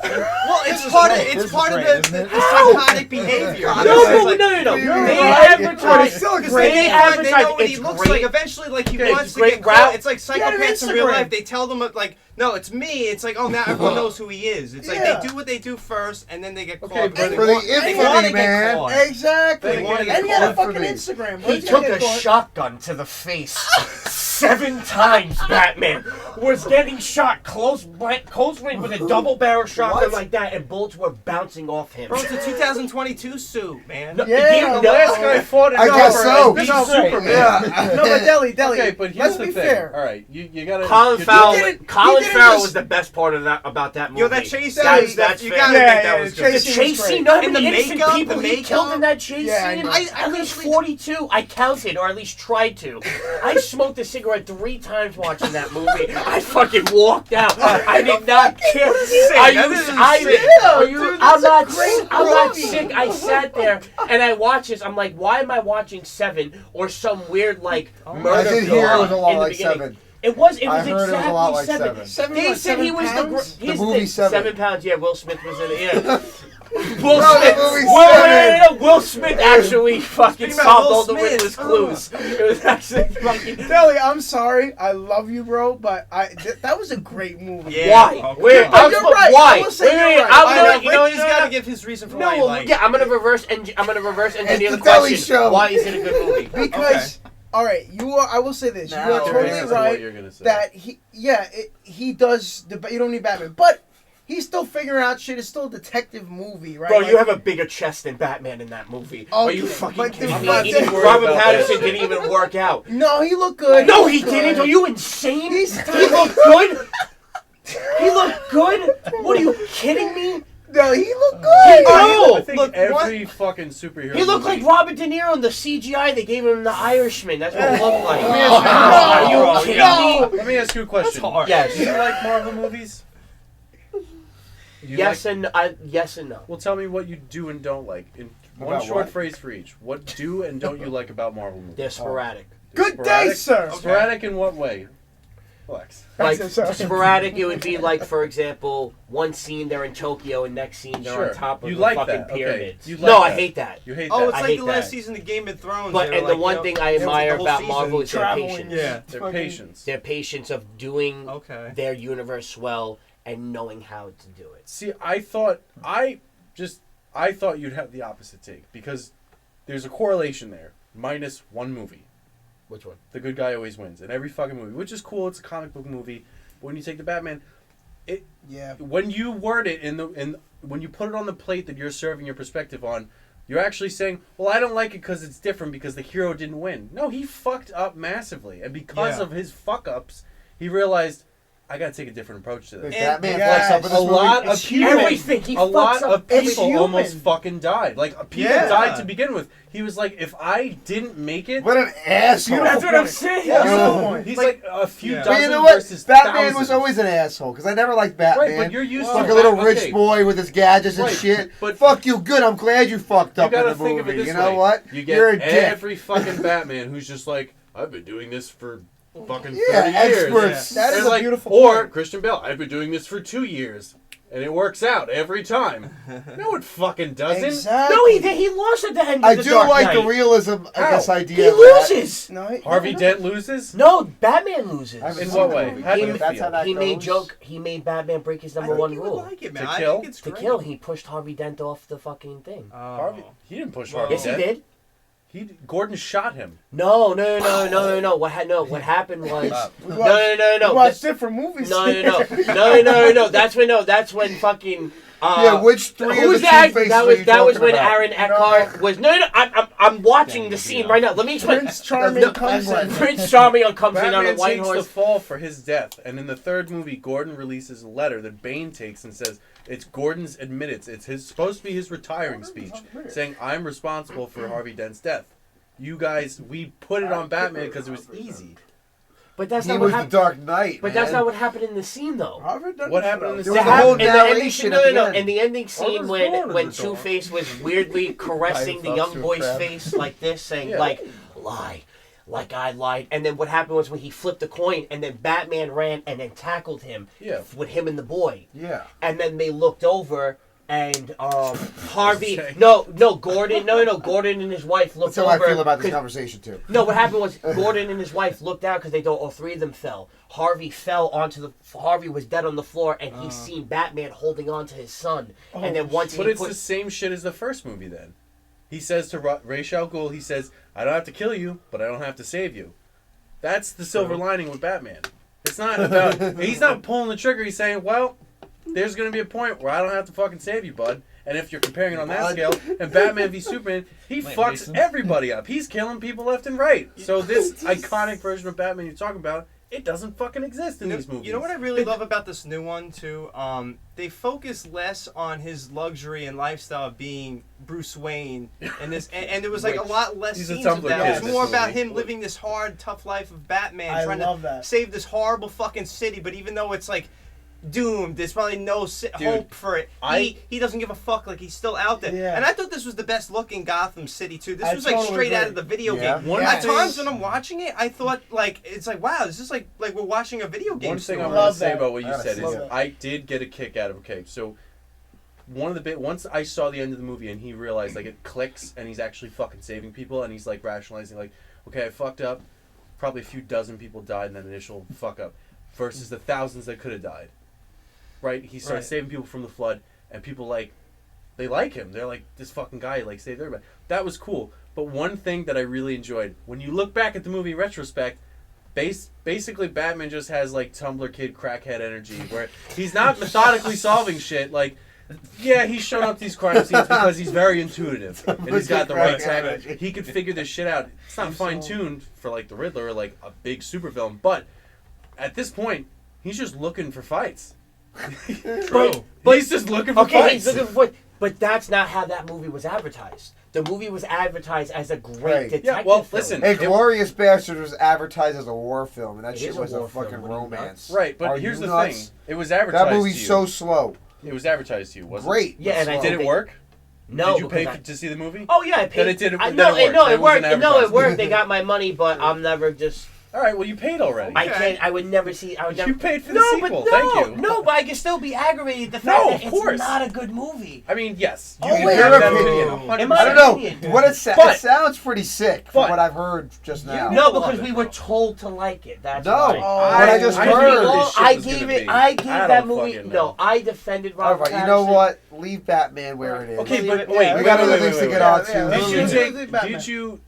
Well, it's part of This is the great, isn't it? psychotic behavior. No, It's like- no. You're They right. advertise. It's still Because great. they advertise know what he it's looks great. like. Eventually, like he Okay, wants it's to great get route. caught. It's like He had an psychopaths in real Instagram. life. They tell them like, no, it's me. It's like, oh, now everyone knows who he is. It's like Yeah. they do what they do first, and then they get caught. Okay, because but they for the want- they infamy, want to get man. caught. exactly. They wanna And get he had a caught for fucking me. Instagram. He Where's took gonna a get caught? shotgun to the face 7 times. Batman was getting shot close range with a double barrel shotgun like that, and bullets were bouncing off him. Bro, it's a 2022 suit, man. No, Yeah, he- no, the last no. guy fought in I guess Harvard so. and beat No, Superman. Yeah. No, but Deli. Okay, but here's Let's the be thing. fair. All right, you gotta. Colin you're Farrell. did it- Colin he did it Farrell just- was the best part of that about that movie. Yo, that chase That- scene, that's you fair. gotta Yeah, think that yeah, was the good. The chase scene chase was scene, great. know how And many the innocent makeup, people the he killed makeup. in that chase Yeah, I scene? know. At least 42. I counted, or at least tried to. I smoked a cigarette 3 times watching that movie. I fucking walked out. I did not care. I'm not sick. I sat there and I watched this. I'm like, why am I watching 7 or some weird like murder? I did hear it was a lot in the like beginning? 7. It was I exactly heard it was a lot like 7. 7. 7 They what, said he 7 was pounds? the movie 7. 7 pounds. Yeah, Will Smith was in it. Yeah. Will Bro, Smith. the movie 7. Will Smith actually fucking Think about solved Will all the Smith. Riddler's clues. It was actually fucking. Deli, I'm sorry. I love you, bro, but that was a great movie. Yeah. Why? Oh, come Where? on. Oh, you're right. Why? I will say you're right. I'm I gonna, know, you know, Ricky's you know, got to give his reason for why he no, liked yeah, I'm gonna reverse engineer the the Deli question. Show. Why is it a good movie? Because, all right, you are. I will say this. Now you are we're totally Depends on what right you're gonna say. that he does. You don't need Batman, but he's still figuring out shit. It's still a detective movie, right? Bro, Like, you have a bigger chest than Batman in that movie. Are you Okay, fucking but kidding the- me? but the- Robert about that Pattinson shit. didn't even work out. No, he looked good. No, He he looked didn't. good. Are you insane? He's He looked good. He looked good. What are you kidding me? No, he looked good. Oh, I think look, every fucking superhero. He looked like movie- Robert De Niro in the CGI. They gave him the Irishman. That's what he looked like. Let me ask Are you- you kidding me? Let me ask you a question. hard. Yes. Do you like Marvel movies? You Yes like- yes and no. Well, tell me what you do and don't like. In one About short what? phrase for each. What do and don't you like about Marvel movies? They're sporadic. Good day, sir. Sporadic in what way? Relax. Like Sorry. sporadic, it would be like, for example, one scene they're in Tokyo, and next scene they're Sure. on top of You the like fucking that, okay. pyramids. You No, like I that. hate that. You hate Oh, that. it's I like hate the last that. season of Game of Thrones. But They and were the like, one you know, thing I it was like admire the whole about season Marvel is their traveling. patience. Yeah. Their Fucking- patience. Their patience of doing Okay. their universe well and knowing how to do it. See, I thought you'd have the opposite take because there's a correlation there. Minus one movie. Which one? The good guy always wins in every fucking movie, which is cool. It's a comic book movie. But when you take the Batman, Yeah. when you word it when you put it on the plate that you're serving your perspective on, you're actually saying, well, I don't like it because it's different because the hero didn't win. No, he fucked up massively. And because Yeah. of his fuck-ups, he realized, I got to take a different approach to this. Batman yes, fucks up in this A lot movie. of It's people, Everything. He a fucks lot up. of It's people human. almost fucking died. Like, people Yeah. died to begin with. He was like, if I didn't make it... What an asshole. That's what I'm saying. Yeah. Yeah. Beautiful. He's like a few Yeah. dozen But you know what? versus Batman thousands. was always an asshole because I never liked Batman. Right, but you're used like to a little Bat- rich okay. boy with his gadgets and Right, shit. but- Fuck you, good. I'm glad you fucked You up in gotta the think of it movie. this You know way. what? You get You're a dick. every fucking Batman who's just like, I've been doing this for fucking 30 Yeah, years. experts. That is And a like, beautiful Or point. Christian Bale, I've been doing this for 2 years. And it works out every time. No, it fucking doesn't. Exactly. No, he lost at the end of I the do Dark like Knight. the realism, I guess, How? idea. He of that. loses. No, Harvey Dent loses? No, Batman loses. I haven't In seen what the way? movie, How do but you if that's feel? how that He made goes- He made Batman break his I number think one you would rule. like it, To man. I kill? think it's To great. kill, he pushed Harvey Dent off the fucking thing. Oh. Harvey, he didn't push Well- Harvey Yes, he Dent. did. Gordon shot him. No. What happened was We no. watched different movies. No. That's when fucking. Yeah, which three Who's of the that? Two-Faces That are was you that was talking when about? Aaron Eckhart was. No. I'm watching the scene right now. Let me explain. Prince Charming No, comes in. Prince Charming comes in on a Batman white takes horse. the fall for his death, and in the third movie, Gordon releases a letter that Bane takes and says it's Gordon's admittance. It's supposed to be his retiring speech, saying I'm responsible for Harvey Dent's death. You guys, we put it on Batman because it was easy. But that's He not what was the happened. Dark Knight. But that's man. not what happened in the scene, though. What happened in the There scene? was a whole In the ending narration scene, at the no. end. In the ending scene was when born in when the dark. Two-Face was weirdly caressing the Fell young through a boy's crap. face like this, saying Yeah. like lie, like I lied. And then what happened was when he flipped the coin, and then Batman ran and then tackled him Yeah. with him and the boy. Yeah. And then they looked over. And Harvey, Okay. Gordon and his wife looked That's how over. I feel about this 'cause- conversation, too. No, what happened was Gordon and his wife looked out because they thought all three of them fell. Harvey fell onto the. Harvey was dead on the floor, and he seen Batman holding on to his son. And then once But he it's put, the same shit as the first movie. Then he says to Ra's al Ghul, he says, "I don't have to kill you, but I don't have to save you." That's the silver lining with Batman. It's not about. He's not pulling the trigger. He's saying, "Well, there's gonna be a point where I don't have to fucking save you, bud." And if you're comparing it on that scale, and Batman v Superman, he fucks Mason. everybody up. He's killing people left and right. So this iconic version of Batman you're talking about, it doesn't fucking exist in these movies. You know what I really love about this new one too? They focus less on his luxury and lifestyle of being Bruce Wayne, and this, and there was like a lot less He's a scenes of Tumblr that. kid It was in this more about movie. him living this hard, tough life of Batman, I trying love to that. save this horrible fucking city. But even though it's like doomed, there's probably no hope for it. He doesn't give a fuck. Like he's still out there. Yeah. And I thought this was the best looking Gotham City too. This I was like totally straight out agree. of the video Yeah. game. One At thing- times when I'm watching it, I thought like it's like wow, this is like we're watching a video game. One thing I story. want to Love say that. about what you I said is love that. I did get a kick out of so one of the once I saw the end of the movie and he realized like it clicks and he's actually fucking saving people and he's like rationalizing like okay I fucked up, probably a few dozen people died in that initial fuck up versus the thousands that could have died. Right? He started Right. saving people from the flood and people they like him. They're like this fucking guy like saved everybody. That was cool. But one thing that I really enjoyed when you look back at the movie in retrospect. Basically, Batman just has like Tumblr kid crackhead energy, where he's not methodically solving shit. Like, yeah, he's shown up these crime scenes because he's very intuitive and he's got the right tech. He could figure this shit out. It's not fine tuned for like the Riddler or like a big supervillain, but at this point, he's just looking for fights. True. He's just looking for Okay, fights. he's looking for fights. But that's not how that movie was advertised. The movie was advertised as a great Right. detective Yeah, well, film. listen. Inglourious Bastards was advertised as a war film, and that It shit is a was a war film. fucking What are you romance. Right, but Are here's you the nuts? thing. It was advertised That movie's to you. so slow. It was advertised to you, wasn't Great. Yeah, and I it? Did it think- work? No, Did you pay because to see the movie? Oh yeah, I paid. Then it did- I, then no, it worked. no, It it wasn't worked. No, it advertised. worked. They got my money, but I'm never just. All right, well, you paid already. I can't. I would never see. I would never. You paid for the no, sequel. But no, Thank you. No, but I can still be aggravated. The fact No, that of course. it's not a good movie. I mean, yes. Oh, can wait, have your that opinion. 100%. In my I don't know. opinion. What it But- sounds pretty sick from but- what I've heard just now. No, love because it, we were though. told to like it. That's No. why. What I just I knew heard. this shit I was gave gonna it. be. I gave I that don't movie. fucking No, know. I defended All Robert right, you know Pattinson. what? Leave Batman where it is. Okay, Leave but it- wait, yeah, we wait, got wait, other wait, things wait, to wait. get on yeah, to. let's Did you leave take? Batman. Did you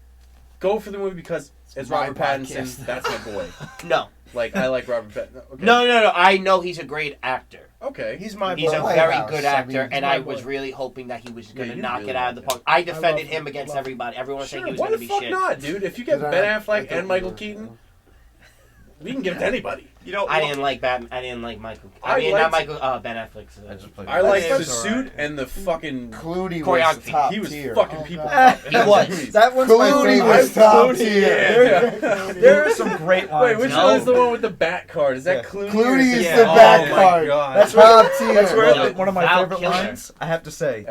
go for the movie because it's my Robert Pattinson? podcast. That's my boy. No, Like I like Robert Pattinson. Okay. no. I know he's a great actor. Okay. He's my He's boy. a White very House, good I actor, mean, and my I was boy. really hoping that he was going to you knock really it out of the like park. I defended love him him. against Love everybody. Everyone was saying he was Why going the to be fuck shit. not, dude? If you get Did Ben I Affleck thought and Michael we were- Keaton, we can give it to anybody. You know, I didn't like Batman. I didn't like Michael. I I mean, liked- not Michael. Ben Affleck's. I just played I like the That's suit alright. and the fucking. Clooney was Choreography. the top He was tier. fucking Oh, people God. up. in He those was. movies. That one's my Clooney favorite. was top Clooney, tier. yeah. There are some great lines. Wait, which No. one is the one with the bat card? Is that Yeah. Clooney? Clooney or is it- the oh bat my card. God. That's Top tier. That's where Love it. one of my Val favorite Kilmer. lines. I have to say,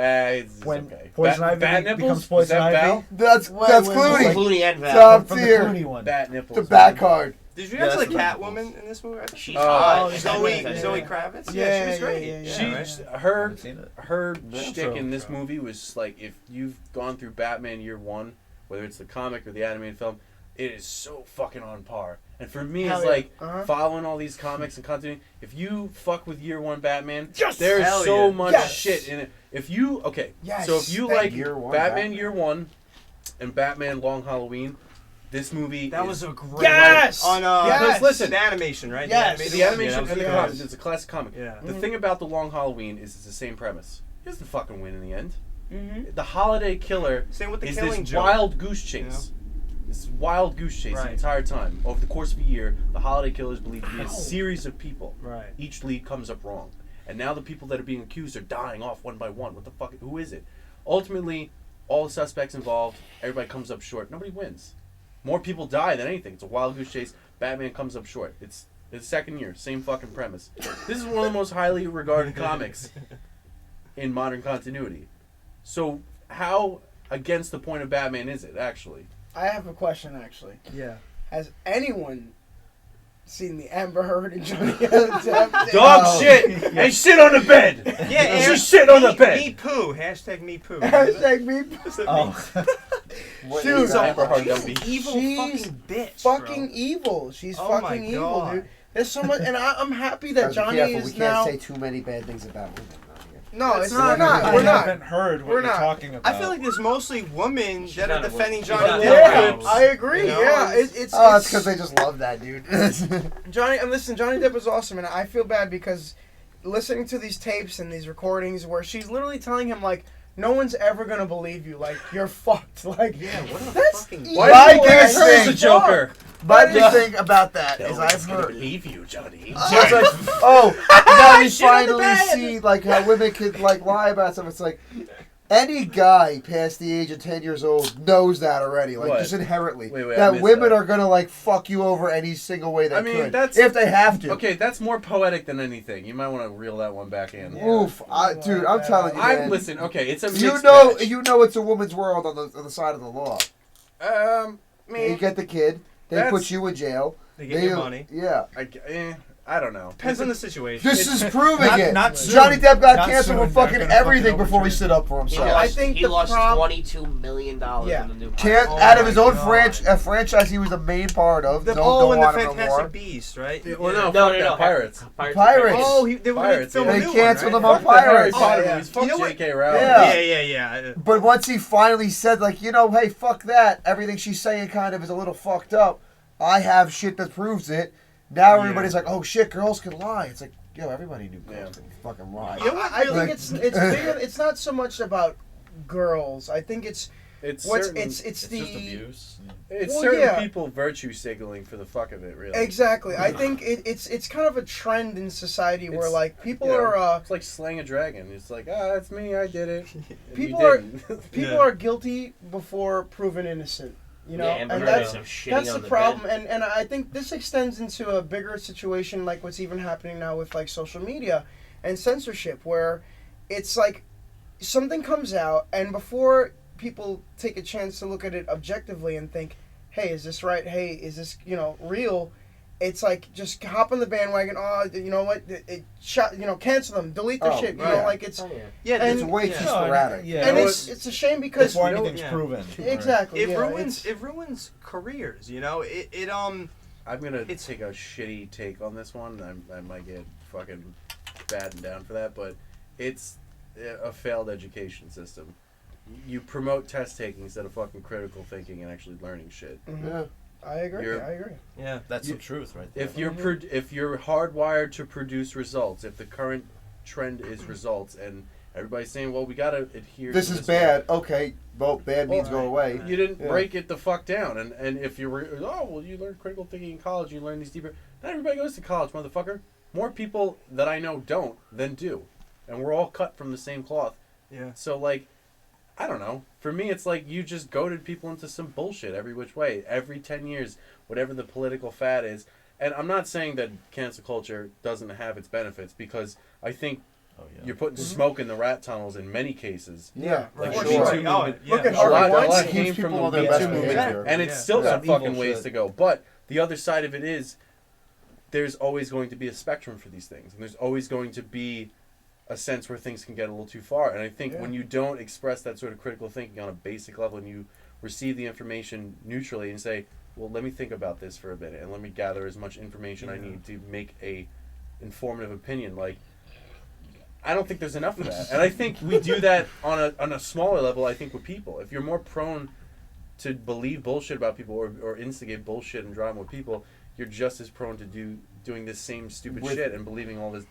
It's when okay. Poison Bat- Ivy bat becomes nipples? Is Poison that Ivy. Val? That's Wait, Clooney. Clooney and Val. Top From the tier. Clooney one. Bat nipples. The bat card. Did you Yeah, guys like that's Catwoman in this movie? I think She's Oh, hot. Zoe Yeah. Zoe Kravitz. Yeah, she was great. yeah. She, right? her, haven't seen it. her Yeah. shtick in this True. movie was like, if you've gone through Batman Year One, whether it's the comic or the animated film, it is so fucking on par. And for me, Hell it's yeah. like Uh-huh. following all these comics and continuity. If you fuck with Year One Batman, Yes! there's Hell so yeah. much Yes! shit in it. If you Yes, so if you thank like Year One Batman Year One and Batman Long Halloween, this movie That is was a great Yes! on Yes! because listen, the animation, right? Yes. the animation Yeah, and the yes. comic. It's a classic comic. Yeah. The thing about the Long Halloween is it's the same premise. He doesn't fucking win in the end. Mm-hmm. The holiday killer Same with the is killing this joke. wild goose chase. This wild goose chase the Right. entire time. Over the course of a year, the holiday killer is believed to be a series of people. Right. Each lead comes up wrong. And now the people that are being accused are dying off one by one. What the fuck? Who is it? Ultimately, all the suspects involved, everybody comes up short. Nobody wins. More people die than anything. It's a wild goose chase. Batman comes up short. It's his second year. Same fucking premise. This is one of the most highly regarded comics in modern continuity. So how against the point of Batman is it, actually? I have a question, actually. Yeah. Has anyone seen the Amber Heard and Johnny Depp? Dog shit! And shit on the bed! Yeah. She shit on the bed! Me poo. Hashtag me poo. Hashtag me. Oh, What Dude, is so that? Amber Heard She's don't be- an evil She's fucking bitch. Fucking bro. evil. She's Oh my fucking evil, God. dude. There's so much, and I'm happy that Guys, be Johnny careful. We is can't now. say too many bad things about women. No, It's it's not- we're not. I We're not. haven't heard what We're you're not. talking about. I feel like there's mostly women that not are a defending woman. Johnny She's Depp. not a Yeah, woman. I agree. You know, Yeah, it's- it's Oh, it's because they just love that dude. Johnny. And listen, Johnny Depp is awesome, and I feel bad because listening to these tapes and these recordings where she's literally telling him like, "No one's ever gonna believe you. Like you're fucked." Like Yeah, what a that's fucking. evil Why My do you think biggest her as thing- a Joker? My big thing about that is I've Nobody's gonna heard. believe you, Johnny. So it's like, oh, now we Shit on the finally bed. see like how women could like lie about stuff. It's like any guy past the age of 10 years old knows that already, like What? just inherently, Wait, I that missed women that. are gonna like fuck you over any single way they I mean, could, that's- if they have to. Okay, that's more poetic than anything. You might want to reel that one back in. Yeah. Oof, dude, I'm telling you, man. Listen. Okay, it's a mixed You know, batch. you know, it's a woman's world on the side of the law. You Me. get the kid, they That's- put you in jail. They get your money. Yeah, I don't know. Depends on the situation. this is proving Not- it. not soon. Johnny Depp got Not canceled soon. for fucking They're gonna everything fucking before he overturn stood up for He himself. I lost, think he the lost prob- $22 million Yeah. in the new. Can't, Oh out of my his own God. franchise he was a main part of. The, Don't oh, and the want him no more. Fantastic Beast, right? Well, Yeah. no, No, fuck no, that, no. Pirates. Pirates. Oh, they were going to Pirates, film yeah. a They new canceled one, him right? on Fuck the Harry Pirates. Potter yeah. movies. Fuck You know what? J.K. Rowling. Yeah. Yeah. But once he finally said, like, you know, hey, fuck that. Everything she's saying kind of is a little fucked up. I have shit that proves it. Now Yeah. everybody's like, oh shit, girls can lie. It's like, yo, everybody knew girls Yeah. can fucking lie. You know what I really- think it's bigger. It's not so much about girls. I think it's It's What's certain, it's It's the just abuse. it's well, certain yeah. people virtue signaling for the fuck of it, really. exactly. I think it's kind of a trend in society where It's, like people you know, are It's like slaying a dragon. It's like, that's me, I did it. And People you are- didn't. people Yeah. are guilty before proven innocent. You know, Yeah, Amber and Heard that's is shitting that's on the the problem. bed. And I think this extends into a bigger situation like what's even happening now with like social media and censorship, where it's like something comes out and before people take a chance to look at it objectively and think, hey, is this right? Hey, is this real? It's like just hop on the bandwagon. Oh, you know what? It shot. Cancel them, delete their Oh, shit. right. Like it's Oh, yeah. Yeah, And- It's way too yeah. sporadic. Yeah, and know it's a shame that's because why you know- anything's yeah. proven. exactly It yeah, ruins it's- it ruins careers. I'm gonna It's- take a shitty take on this one. I might get fucking battened down for that, but it's a failed education system. You promote test taking instead of fucking critical thinking and actually learning shit. Mhm. Yeah. I agree. You're- I agree. Yeah. That's You- the truth, right there. If you're hardwired to produce results, if the current trend is results, and everybody's saying, well, we gotta adhere. This to is this bad. Okay, well, bad means Well, go away. You didn't Yeah. break it the fuck down, and if you were, you learned critical thinking in college, you learn these deeper. Not everybody goes to college, motherfucker. More people that I know don't than do, and we're all cut from the same cloth. Yeah. So like, I don't know. For me, it's like you just goaded people into some bullshit every which way. Every 10 years, whatever the political fad is. And I'm not saying that cancel culture doesn't have its benefits, because I think Oh, yeah. you're putting smoke in the rat tunnels in many cases. Yeah, Like For the sure. Me Too movement. Yeah. Look at A Harvey lot Weinstein. came Keeps from people on the their Me best Too movement. behavior. And it's Yeah. still Yeah. some Evil fucking ways shit. to go. But the other side of it is there's always going to be a spectrum for these things. And there's always going to be a sense where things can get a little too far. And I think Yeah. when you don't express that sort of critical thinking on a basic level and you receive the information neutrally and say, well, let me think about this for a minute and let me gather as much information I need to make a informative opinion. Like, I don't think there's enough of that. And I think we do that on a smaller level, I think, with people. If you're more prone to believe bullshit about people or instigate bullshit and drama with people, you're just as prone to doing this same stupid With- shit and believing all this.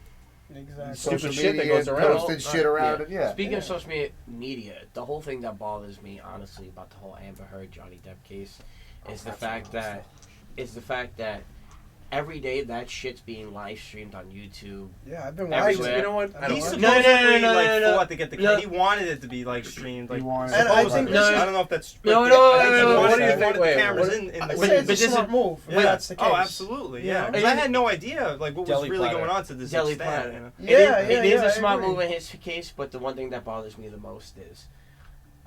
Exactly. Stupid Social shit that media, goes around. posting shit around it. Yeah. Speaking of social media, the whole thing that bothers me, honestly, about the whole Amber Heard Johnny Depp case, is the fact that every day that shit's being live streamed on YouTube. Yeah, I've been Everywhere. watching. You know what? I don't He's want No, no, supposedly no, no, like no, no. fought to get the No. he wanted it to be like streamed. Like, He wanted And I supposedly. think this I is- don't know if that's No, but no, I think no, he no, wanted- what do you he think? wanted the Wait, cameras what- in I'd the say But it's a this is- smart move. If Yeah. that's the case. Oh, absolutely. Yeah. Yeah. 'Cause I had no idea like what was Deli really platter. going on to this Deli extent. platter. You know? Yeah, It is I a smart agree. move in his case, but the one thing that bothers me the most is,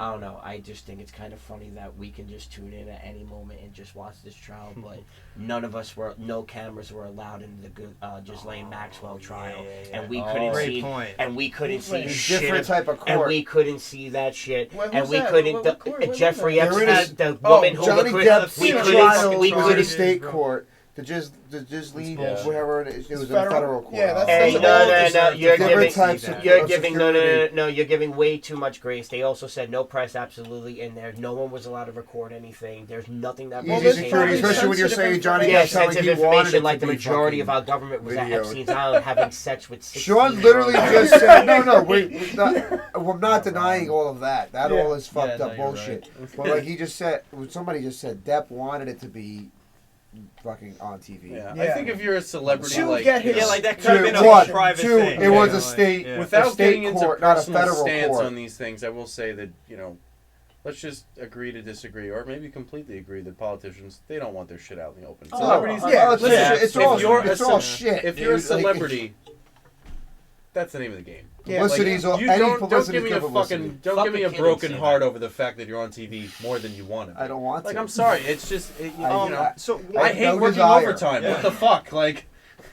I don't know, I just think it's kind of funny that we can just tune in at any moment and just watch this trial, but no cameras were allowed in the Ghislaine Maxwell trial, and we couldn't Great see, point. and we couldn't see Wait, shit, Different type of and court. we couldn't see that shit, Wait, and who's we that? couldn't. What court? What Jeffrey was that? Epstein, the woman who Johnny recruited- Depp's we trial couldn't, we was in couldn't. state court. The Ghislaine, bullshit. whatever it is, it was It's in a federal court. Yeah, that's Hey, all no, deserve you're different giving, types of you're of giving, security. no, you're giving way too much grace. They also said no press absolutely in there. No one was allowed to record anything. There's nothing that Well, Easy there's came security, probably out. especially when you're sensitive saying Johnny Yeah, Depp telling sensitive he wanted it information, to like the be majority of fucking our government was at video. Epstein's Island having sex with 16 Sean literally just said, no, we're not Oh, denying all of that. That Yeah. all is fucked Yeah, up no, you're bullshit. But like he just said, somebody just said, Depp wanted it to be fucking on TV. Yeah. Yeah. I think if you're a celebrity, To like, get his- Yeah, like that could Two, have been a one, private two, thing. it was Yeah, a state- yeah. without A state getting into court, not a personal federal stance court. on these things, I will say that, let's just agree to disagree, or maybe completely agree that politicians, they don't want their shit out in the open. Oh, Celebrities, yeah, it's, listen, it's if all, you're it's a all ce- shit. if you're a dude. Like, celebrity, that's the name of the game. Yeah. Publicity's all, You any don't publicity give me is a good publicity. fucking, don't Fuck give me a a kid and broken say heart that. over the fact that you're on TV more than you want to. I don't want Like, to. I'm sorry, it's just, So I have hate no working desire. overtime. Yeah. What the fuck? Like,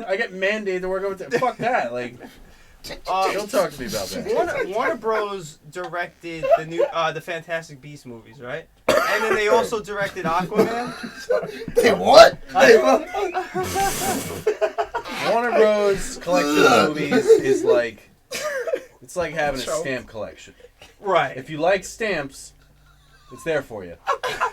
I get mandated to work overtime. Fuck that. Like, don't talk to me about that. Warner Bros. Directed the Fantastic Beasts movies, right? And then they also directed Aquaman. Hey, what? Warner Bros. Collection of movies is like, it's like having a Trope. stamp collection. Right. If you like stamps, it's there for you.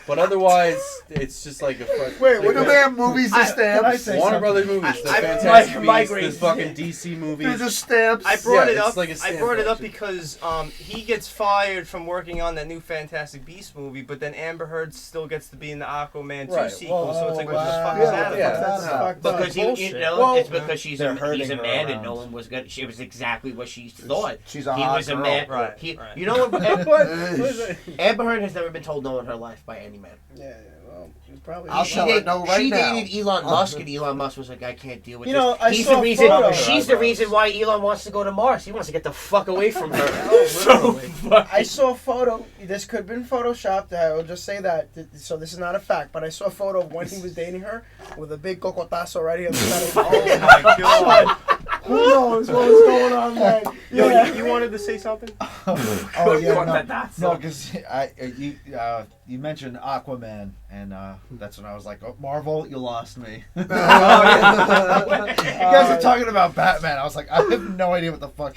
But otherwise, it's just like a fuck. Wait, What do they have movies and Can I stamps? say Warner something? Brothers movies, the I- Fantastic my Beasts, the grace. fucking DC movies. They're just stamps. I brought Yeah, it it's up. like a I stamp brought it up collection. because he gets fired from working on that new Fantastic Beast movie, but then Amber Heard still gets to be in the Aquaman 2 Right, sequel. well, so it's like, wow. what the fuck Yeah, is that? yeah, about? That's yeah. fucked up. Because you bullshit. know, Well, it's because he's they're a hurting man, her and around. no one was gonna. It was exactly what she thought. She's a He hot was a girl. man. Right, He, right. You know what? What? Amber Heard has never been told no in her life by any man. Yeah, well, it's probably. I'll She tell her did- no right she now. dated Elon Musk, and Elon Musk was like, "I can't deal with You this." know, I He's saw the reason. photos. She's the reason why Elon wants to go to Mars. He wants to get the fuck away from her. Oh, literally. I saw a photo. This could have been photoshopped. I will just say that. So this is not a fact, but I saw a photo of when he was dating her with a big cocotazo right here. Oh my god. Who knows what was going on there? Yo, Yeah. you wanted to say something? Oh yeah, Cocotazo. no, because you mentioned Aquaman, and that's when I was like, oh, Marvel, you lost me. You guys are talking about Batman. I was like, I have no idea what the fuck.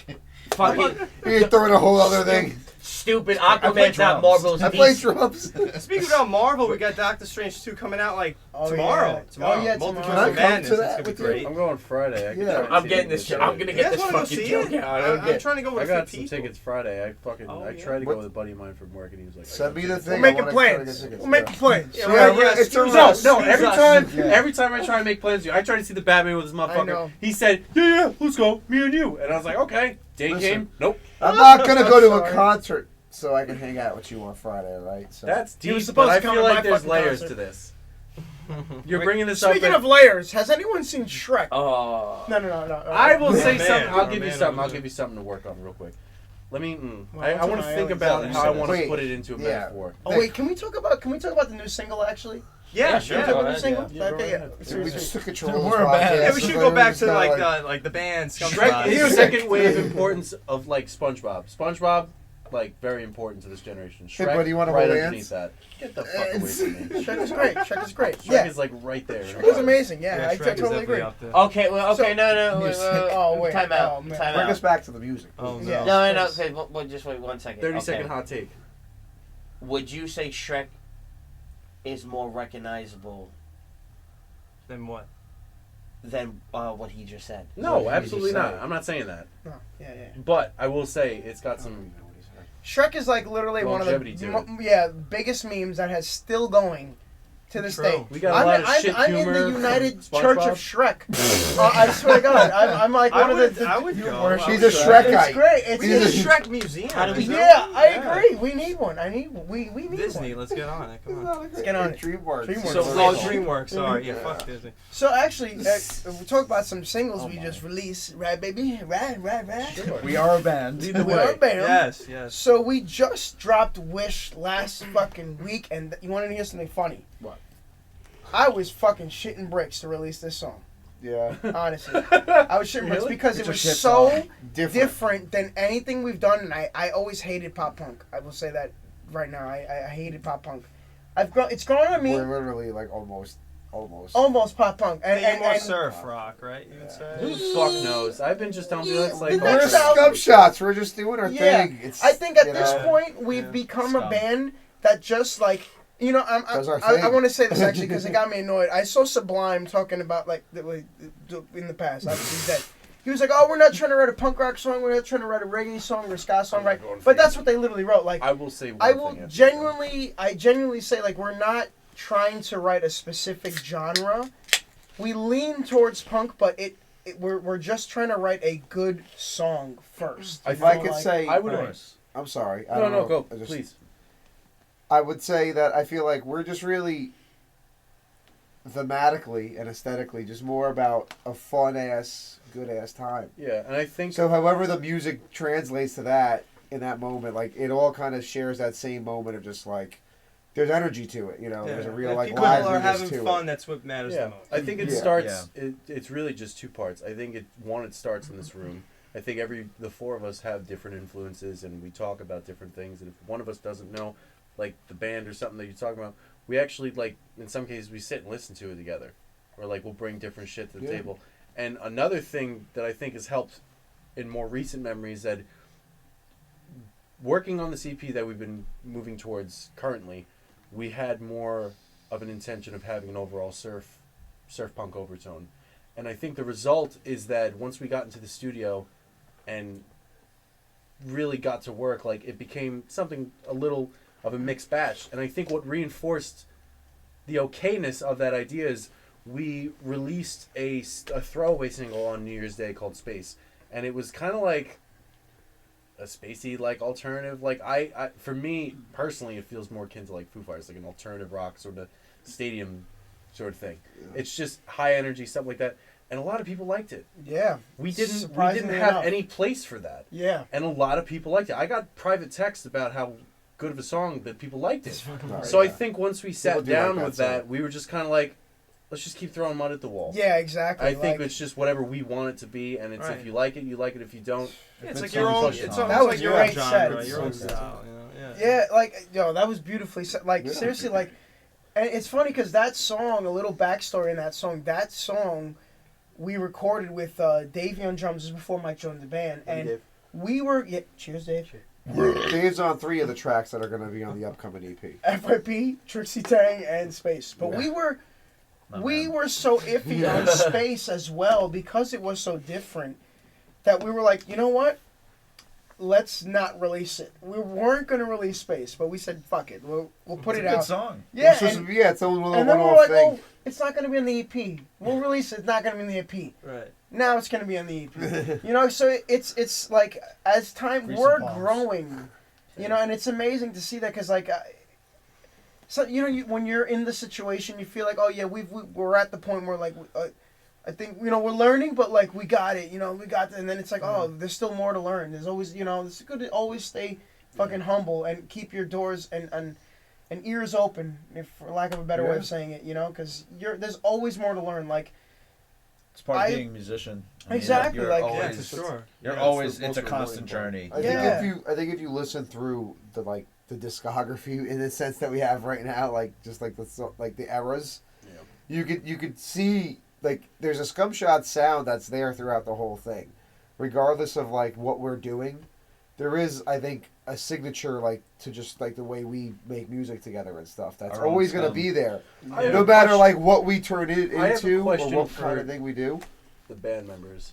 Fucking You're throwing a whole other thing. stupid. play Aquaman's not drums. Marvel's I play DC. drums. Speaking about Marvel, we got Doctor Strange 2 coming out like tomorrow. Yeah. Tomorrow. Oh, yeah, Multiverse tomorrow. of Can I come Madness. to It's that gonna be with you? great. I'm going Friday. I can Yeah. try to I'm see getting it. this. I'm gonna You get guys this wanna go fucking see joke it? out. I don't I'm get. trying to go with I a few got some people. tickets Friday. I Oh, yeah. tried to What- go with a buddy of mine from work, and he was like, Send me the We're thing. making I wanna try to plans. get tickets. We're making plans. Yeah, Yeah, well, we're- yeah, it's excuse a- us. No, Excuse us. every time I try to make plans with you, I try to see the Batman with his I motherfucker. know. He said, yeah, let's go, me and you. And I was like, okay. Day Listen. came, nope. I'm not gonna go to a Sorry. concert, so I can hang out with you on Friday, right? So That's He was deep, supposed but I to come feel to my like there's fucking layers concert. to this. You're bringing this up. Speaking and- of layers, has anyone seen Shrek? Oh. No. I will say man, something. I'll our give you man something. over I'll there. give you something to work on real quick. Let me. Well, I what's want to on my think island? about how I want to Wait. put it into a Yeah. metaphor. Oh wait, can we talk about the new single actually? Yeah, sure. Can we sure. talk about the ahead, single? yeah. Yeah, go Okay, ahead. we just took control We're of this a band. podcast. Yeah, we should go back to Like, like the band Scum Shrek Shots. is the Music. second wave importance of like SpongeBob. SpongeBob, like very important to this generation. Hey, Shrek, buddy, you wanna right hold underneath that. Get the fuck away from me. Shrek is great. Shrek is great. Shrek Yeah, is like right there. Shrek is amazing. Yeah, I Shrek is totally definitely agree. up there. Okay. Well. Okay. So- no. Music. Oh, wait. Time out. Oh, man. Time Bring out. us back to the music. Oh no. Yeah. No. Okay. Well, just wait 1 second. 30-second Okay. hot take. Would you say Shrek is more recognizable Then what? than what he just said? No, What absolutely did he not. say? I'm not saying that. No, yeah. But I will say it's got some. Shrek is like literally one of Longevity the to biggest memes that has still going to this True. day. We got a lot of shit I'm in humor the United from Church SpongeBob. of Shrek. I swear to God, I'm like one of the. I would go. worship She's a It's Shrek-ite. great. We need a It's, Shrek museum. How do we- Is there yeah, one? I agree. We need one. We need Disney, one. let's get on it. Come on. Let's get on it. DreamWorks. DreamWorks. So, Sorry. DreamWorks. Sorry, yeah, fuck Disney. So actually, we talk about some singles we just released. Right, baby? Right. We are a band. Lead the We are a way. band. Yes. So we just dropped Wish last fucking week, and you want to hear something funny? What? I was fucking shitting bricks to release this song. Yeah. Honestly, I was shitting bricks Really? because It's it a was shit so song. different than anything we've done, and I always hated pop punk. I will say that right now. I hated pop punk. It's grown on me We're literally like almost. almost pop punk, and more surf rock, right? You would say. Who the fuck knows? I've been just telling you that's like. The We're next Scum album- Shots. We're just doing our Yeah, thing. It's, I think at you this know, point we've Yeah. become a Scum. band that just like. You know, Does our I thing. want to say this actually because it got me annoyed. I saw Sublime talking about like in the past. Obviously, he's dead. He was like, "Oh, we're not trying to write a punk rock song. We're not trying to write a reggae song or a ska song, right?" But that's what they literally wrote. Like, I will say one I thing will after genuinely say like we're not trying to write a specific genre. We lean towards punk, but we're just trying to write a good song first. I If You I know, could like- say, I would. I'm sorry. I No, don't no, know. go, I just- please. I would say that I feel like we're just really thematically and aesthetically just more about a fun ass, good ass time. Yeah, and I think So however the music translates to that in that moment, like it all kind of shares that same moment of just like there's energy to it, you know. There's a real If like people are liveliness having to fun, it. that's what matters yeah, the most. I think it Yeah. starts. It's really just two parts. I think it starts in this room. I think the four of us have different influences, and we talk about different things. And if one of us doesn't know, like the band or something that you're talking about, we actually like in some cases we sit and listen to it together, or like we'll bring different shit to the Yeah. table. And another thing that I think has helped in more recent memories that working on the CP that we've been moving towards currently, we had more of an intention of having an overall surf punk overtone. And I think the result is that once we got into the studio and really got to work, like, it became something a little of a mixed batch. And I think what reinforced the okayness of that idea is we released a throwaway single on New Year's Day called Space. And it was kind of like a spacey, like, alternative. Like, I for me, personally, it feels more akin to, like, Foo Fighters, like an alternative rock sort of stadium sort of thing. Yeah. It's just high energy, stuff like that. And a lot of people liked it. Yeah. We didn't have any place for that. Yeah. And a lot of people liked it. I got private texts about how good of a song that people liked it. Right, so I think once we sat down like with that, we were just kind of like, let's just keep throwing mud at the wall. Yeah, exactly. I think it's just whatever we want it to be, and it's if you like it, you like it. If you don't, it's like your own. It's almost like your own genre, your own style. You know? Yeah, like, that was beautifully said. Like, seriously, like, and it's funny because that song, a little backstory in that song, we recorded with Davey on drums. This was before Mike joined the band, and we were cheers, Dave. Dave's on 3 of the tracks that are going to be on the upcoming EP. FIP, Trixie Tang, and Space. But we were so iffy on Space as well because it was so different that we were like, you know what? Let's not release it. We weren't going to release Space, but we said, fuck it. We'll put it out. It's a good song. Yeah. It's a little and then we're one-off like, thing. oh, it's not going to be on the EP. We'll release it. It's not going to be in the EP. Right. Now it's going to be on the EP. You know, so it's like, as time, we're growing. You know, and it's amazing to see that because, like, so, you know, when you're in the situation, you feel like, oh, yeah, we're at the point where, like, I think, you know, we're learning, but, like, we got it, you know, and then it's like, oh, there's still more to learn. There's always, you know, it's good to always stay fucking humble and keep your doors and ears open, if for lack of a better way of saying it, you know, because there's always more to learn. Like, it's part of being a musician. I mean, exactly, you're like, always, for sure. You're always, it's a constant journey. I think if you listen through the discography in the sense that we have right now, like just like the eras, you could see, like, there's a Scum Shot sound that's there throughout the whole thing, regardless of like what we're doing. There is, I think, a signature, like, to just like the way we make music together and stuff. That's always going to be there, no matter like what we turn it into or what kind of thing we do. The band members,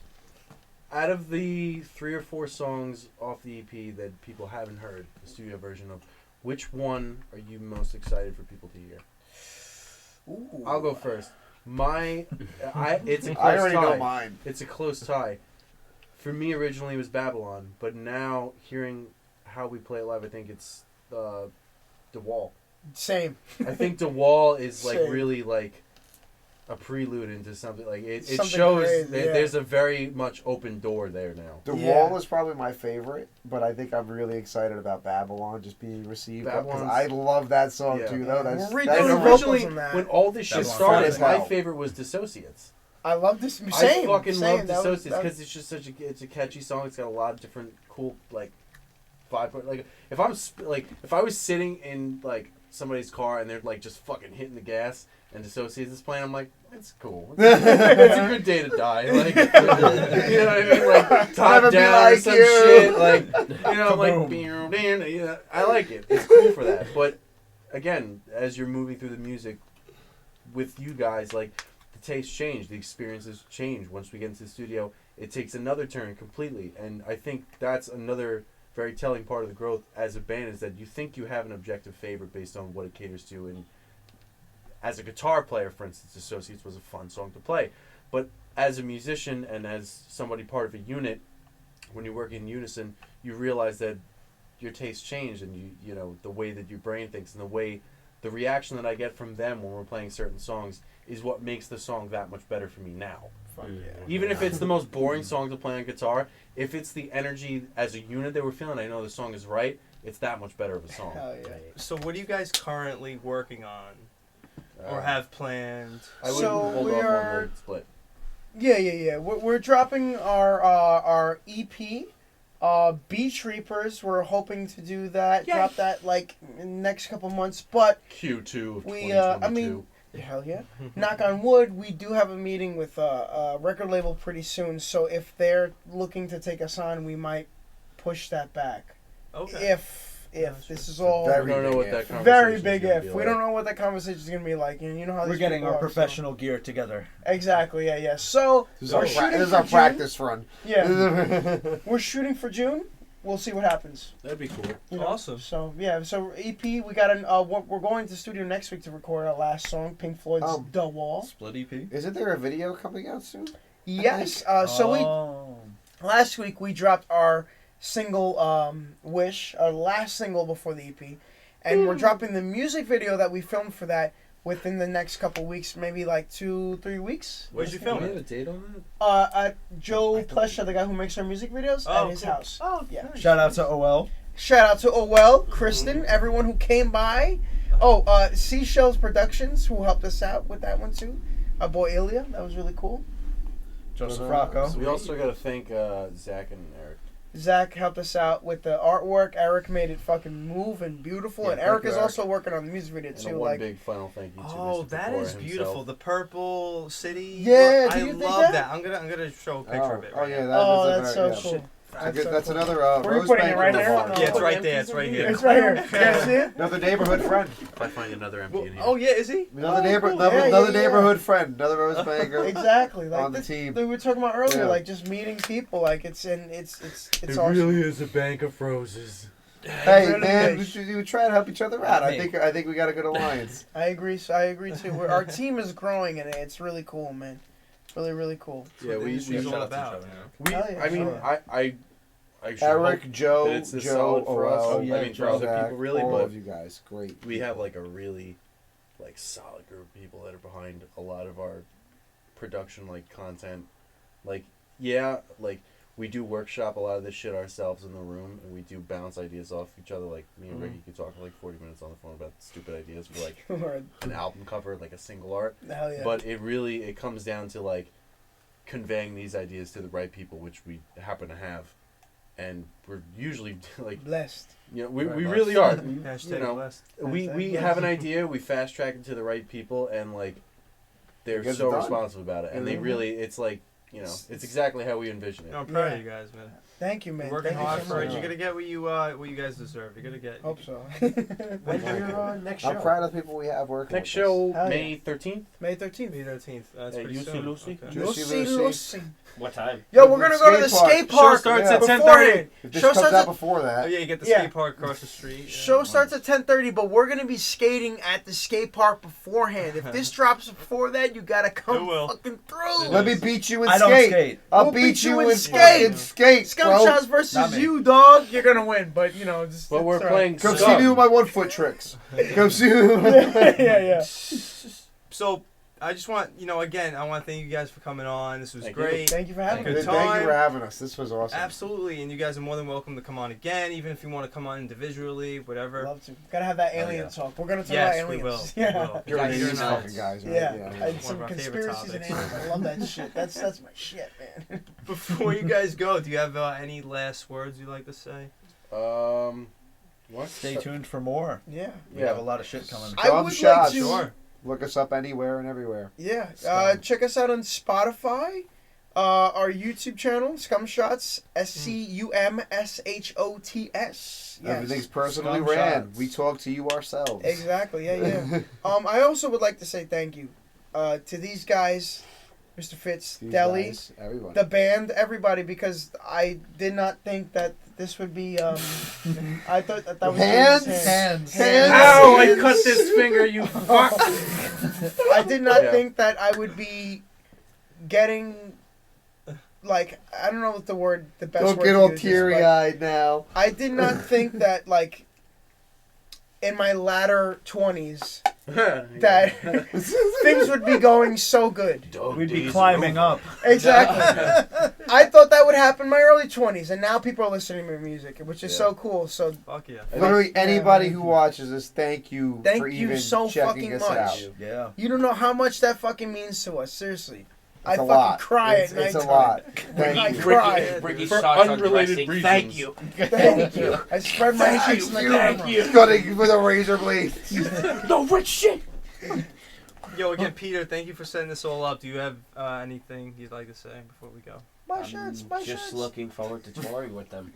out of the 3 or 4 songs off the EP that people haven't heard the studio version of, which one are you most excited for people to hear? Ooh. I'll go first. It's a close I already tie. know mine. It's a close tie. For me, originally it was Babylon, but now hearing how we play it live, I think it's The Wall. Same. I think The Wall is like Same. really like a prelude into something like it Something shows crazy, there's a very much open door there now. The Wall is probably my favorite, but I think I'm really excited about Babylon just being received. Because I love that song too, though. That's originally when all this shit started, my hell. favorite was Dissociates. I love this. Same. I fucking love That was- Dissociates because it's just it's a catchy song. It's got a lot of different cool like vibe. Like if I was sitting in like somebody's car and they're like just fucking hitting the gas and Dissociates is playing, I'm like, it's cool. It's a good day to die. Like, you know what I mean? Like top down like or some shit. Like, you know, like I like it. It's cool for that. But again, as you're moving through the music with you guys, like the tastes change, the experiences change. Once we get into the studio, it takes another turn completely. And I think that's another very telling part of the growth as a band is that you think you have an objective favorite based on what it caters to. And as a guitar player, for instance, Dissociates was a fun song to play. But as a musician and as somebody part of a unit, when you work in unison, you realize that your tastes change and you know the way that your brain thinks and the reaction that I get from them when we're playing certain songs is what makes the song that much better for me now. Even if it's the most boring song to play on guitar, if it's the energy as a unit that we're feeling, I know the song is right, it's that much better of a song. So what are you guys currently working on or have planned? I wouldn't hold off on the split. Yeah. We're dropping our EP, Beach Reapers. We're hoping to do that. Yay. Drop that like in the next couple months. But Q2 of 2022. I mean, hell yeah. Knock on wood, we do have a meeting with a record label pretty soon. So if they're looking to take us on, we might push that back. Okay. If if. This is all Very We don't know big what if. that conversation very is big gonna if. be We like. don't know what that conversation is gonna be like, and you know how We're these getting people our are, so- professional gear together. Exactly. Yeah. So This is we're our, shooting this is for our June. practice run. Yeah, we're shooting for June. We'll see what happens. That'd be cool. You know? Awesome. So yeah, so EP, we got an. We're going to the studio next week to record our last song, Pink Floyd's "The Wall." Split EP. Isn't there a video coming out soon? Yes. So last week we dropped our single "Wish," our last single before the EP, and we're dropping the music video that we filmed for that within the next couple weeks, maybe like 2-3 weeks. Where'd you Do film we have it? a date on At Joe Plesha, the guy who makes our music videos, Oh, at his cool. house. Oh, Yeah. nice. Shout out to OL. Shout out to OL, Kristen, everyone who came by. Oh, Seashells Productions, who helped us out with that one too. Our boy Ilya, that was really cool. Joseph But, Rocco. So we also got to thank Zach and Eric. Zach helped us out with the artwork. Eric made it fucking move and beautiful. Yeah, and Eric thank you, is Eric. also working on the music video And too. one Like, big final thank you to Oh, Mr. that Pecora is beautiful. himself. The purple city. Yeah, I do you think love that? I'm gonna show a picture of it. Oh Right yeah, now. that oh, is a that's very, so yeah. cool. That's so cool. another Where are you Rose putting it Bank right in the there? farm. Yeah, it's right there. It's right here. It's right here. Yeah, see it? Another neighborhood friend. If I find another empty Well, in here. oh yeah, is he? Another Oh, neighbor, cool. another, Yeah, another yeah, yeah. neighborhood friend. Another Rose Banker Exactly. Like on the this, team. we were talking about earlier, Yeah. like just meeting people. Like it's it awesome. really is a bank of roses. Hey really man, is. we were trying to help each other out. I Hey. think we got a good alliance. I agree. So I agree too. Our team is growing and it's really cool, man. Really, really cool. Yeah, we Industry's all shout out to each about. other. we Hell yeah, I mean, sure. I should Eric, hope Joe, that it's this Joe, solid for us. OL, Oh, yeah, I mean, for Joe, other Zach, people, really, all but of you guys, great. we have like a really like solid group of people that are behind a lot of our production, like content. Like, yeah, like we do workshop a lot of this shit ourselves in the room, and we do bounce ideas off each other. Like me and Ricky could talk for like 40 minutes on the phone about stupid ideas for like an album cover, like a single art. Hell yeah. But it comes down to like conveying these ideas to the right people, which we happen to have, and we're usually like, Blessed. you know, we Very really blessed. are. Hashtag You know, blessed. we Hashtag have an blessed. idea, we fast track it to the right people, and like they're Get it so done. responsive about it, and they Mhm. really, it's like, you know, it's exactly how we envision it. No, I'm proud Yeah. of you guys, man. Thank you, man. You're working Thank you hard so for it. much. You're gonna get what you guys deserve. You're gonna get. Hope so. When's your next show? I'm proud of the people we have working. Next with us. show, Hell May 13th. May 13th. May 13th. That's Hey, pretty Lucy soon. Lucy? Okay. Lucy, Lucy, Lucy. Lucy. What time? Yo, we're gonna go to the skate park. Show starts at beforehand. If this Show comes starts out at before Oh that, yeah, you get the Yeah. skate park across the street. Show starts at 10:30, but we're gonna be skating at the skate park beforehand. If this drops before that, you gotta It come will. fucking through. let me beat you in I don't skate. skate. I'll We'll beat you in skate. fucking skate, Scum bro. Shots Not versus me. you, dog. You're gonna win, but you know, just. But we're it's all playing Come Scum. see me with my 1 foot tricks. Come see me. right. yeah. So I just want again, I want to thank you guys for coming on. This was Thank you. great. Thank you for having Good me. time. Thank you for having us. This was awesome. Absolutely, and you guys are more than welcome to come on again, even if you want to come on individually, whatever. Love to. Gotta have that Oh, alien yeah. talk. We're gonna talk Yes, about we aliens. will. Yeah. We will. You're Guys, these you're nuts. fucking guys, right? Yeah, One and of some our favorite conspiracies and topics. aliens. I love that shit. That's my shit, man. Before you guys go, do you have any last words you'd like to say? What? Stay tuned for more. Yeah. We have a lot of shit coming. I Scum would Shots. like to. Sure. Look us up anywhere and everywhere. Yeah. Scum. Check us out on Spotify. Our YouTube channel, Scum Shots, SCUMSHOTS. Yes. Everything's personally Scum ran. Shots. We talk to you ourselves. Exactly. Yeah. I also would like to say thank you to these guys, Mr. FITZ, These Deli, guys, everyone. the band, everybody, because I did not think that this would be. I thought that was Hands? Hands. Ow! I cut this finger, you fuck! I did not Yeah. think that I would be getting, like, I don't know what the best Don't word get to all use is, teary but eyed now. I did not think that, like, in my latter 20s, that things would be going so good. We'd be climbing up. Exactly. I thought that would happen in my early 20s, and now people are listening to my music, which is Yeah. so cool. So Fuck yeah. Literally anybody Yeah. who watches this, thank you Thank for you even so checking fucking us much. out. Yeah. you don't know how much that fucking means to us. Seriously. I It's a fucking lot. cry It's at night. a lot. I Thank you. cry. Ricky For sucks on unrelated dressing. reasons. Thank you. Thank you. I spread my cheeks in the camera. Cutting with a razor blade. No rich shit. Yo, again, Peter, thank you for setting this all up. Do you have anything you'd like to say before we go? My shirts, my Just shirts. looking forward to touring with them.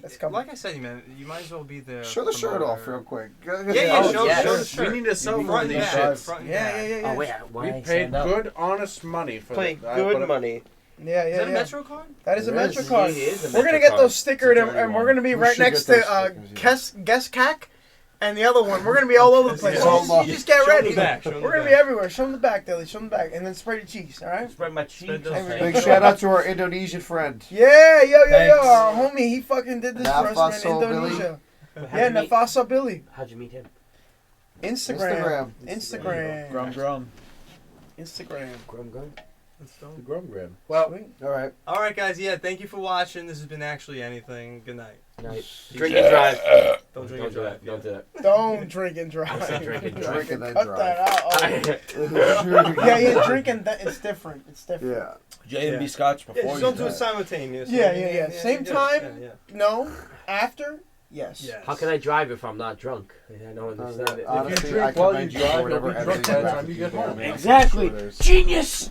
That's coming. Like I said, man, you might as well be the. Show the shirt off promoter. real quick. Yeah, Oh, show yes. the shirt. We need to sell front one of and these back. shits. Front and Yeah, back. yeah, yeah. Oh wait, why We I paid stand up? good, honest money for Play that. good money. Yeah, Is yeah, that a yeah. Metro card? That is a It Metro is. card. It is a We're gonna Metro get card. those stickered, It's a and we're dirty gonna be We right should next get to those stickers, yeah. Guess Cack, and the other one. We're gonna be all over the place. Yeah. So you just get Show 'em ready. the back, show 'em We're the gonna be back. everywhere. Show them the back, Dilly. Show them the back, and then spread your cheeks. All right. Spread my cheeks. Spread those over cheeks. Big there. shout out to our Indonesian friend. Yeah, yo, Thanks. our homie. He fucking did this for us, Nafaso man. Billy. Indonesia. How'd Yeah, you meet- Nafasa Billy. How'd you meet him? Instagram. Grum grum. Instagram. Grum grum. Let's go. The Grumgram. Well, Sweet. All right. all right, guys. Yeah, thank you for watching. This has been Actually Anything. Good night. Night. Drink and drive. Don't drink Don't and do drive. that. Don't do that. Don't drink and drive. I said drink and drive. Drink and then Cut drive. that out. Oh. Yeah, drinking. It's different. It's different. Yeah. J&B Yeah. Scotch Yeah, before just you don't do it die. simultaneous. Yeah. Same time. Yeah. No. After. Yes. Yes. How can I drive if I'm not drunk? I don't understand it. Honestly, drink I while you commend you drive, for you'll whatever be drunk editing by the you have time to you do get there, home. man. Exactly. Sure there's- Genius.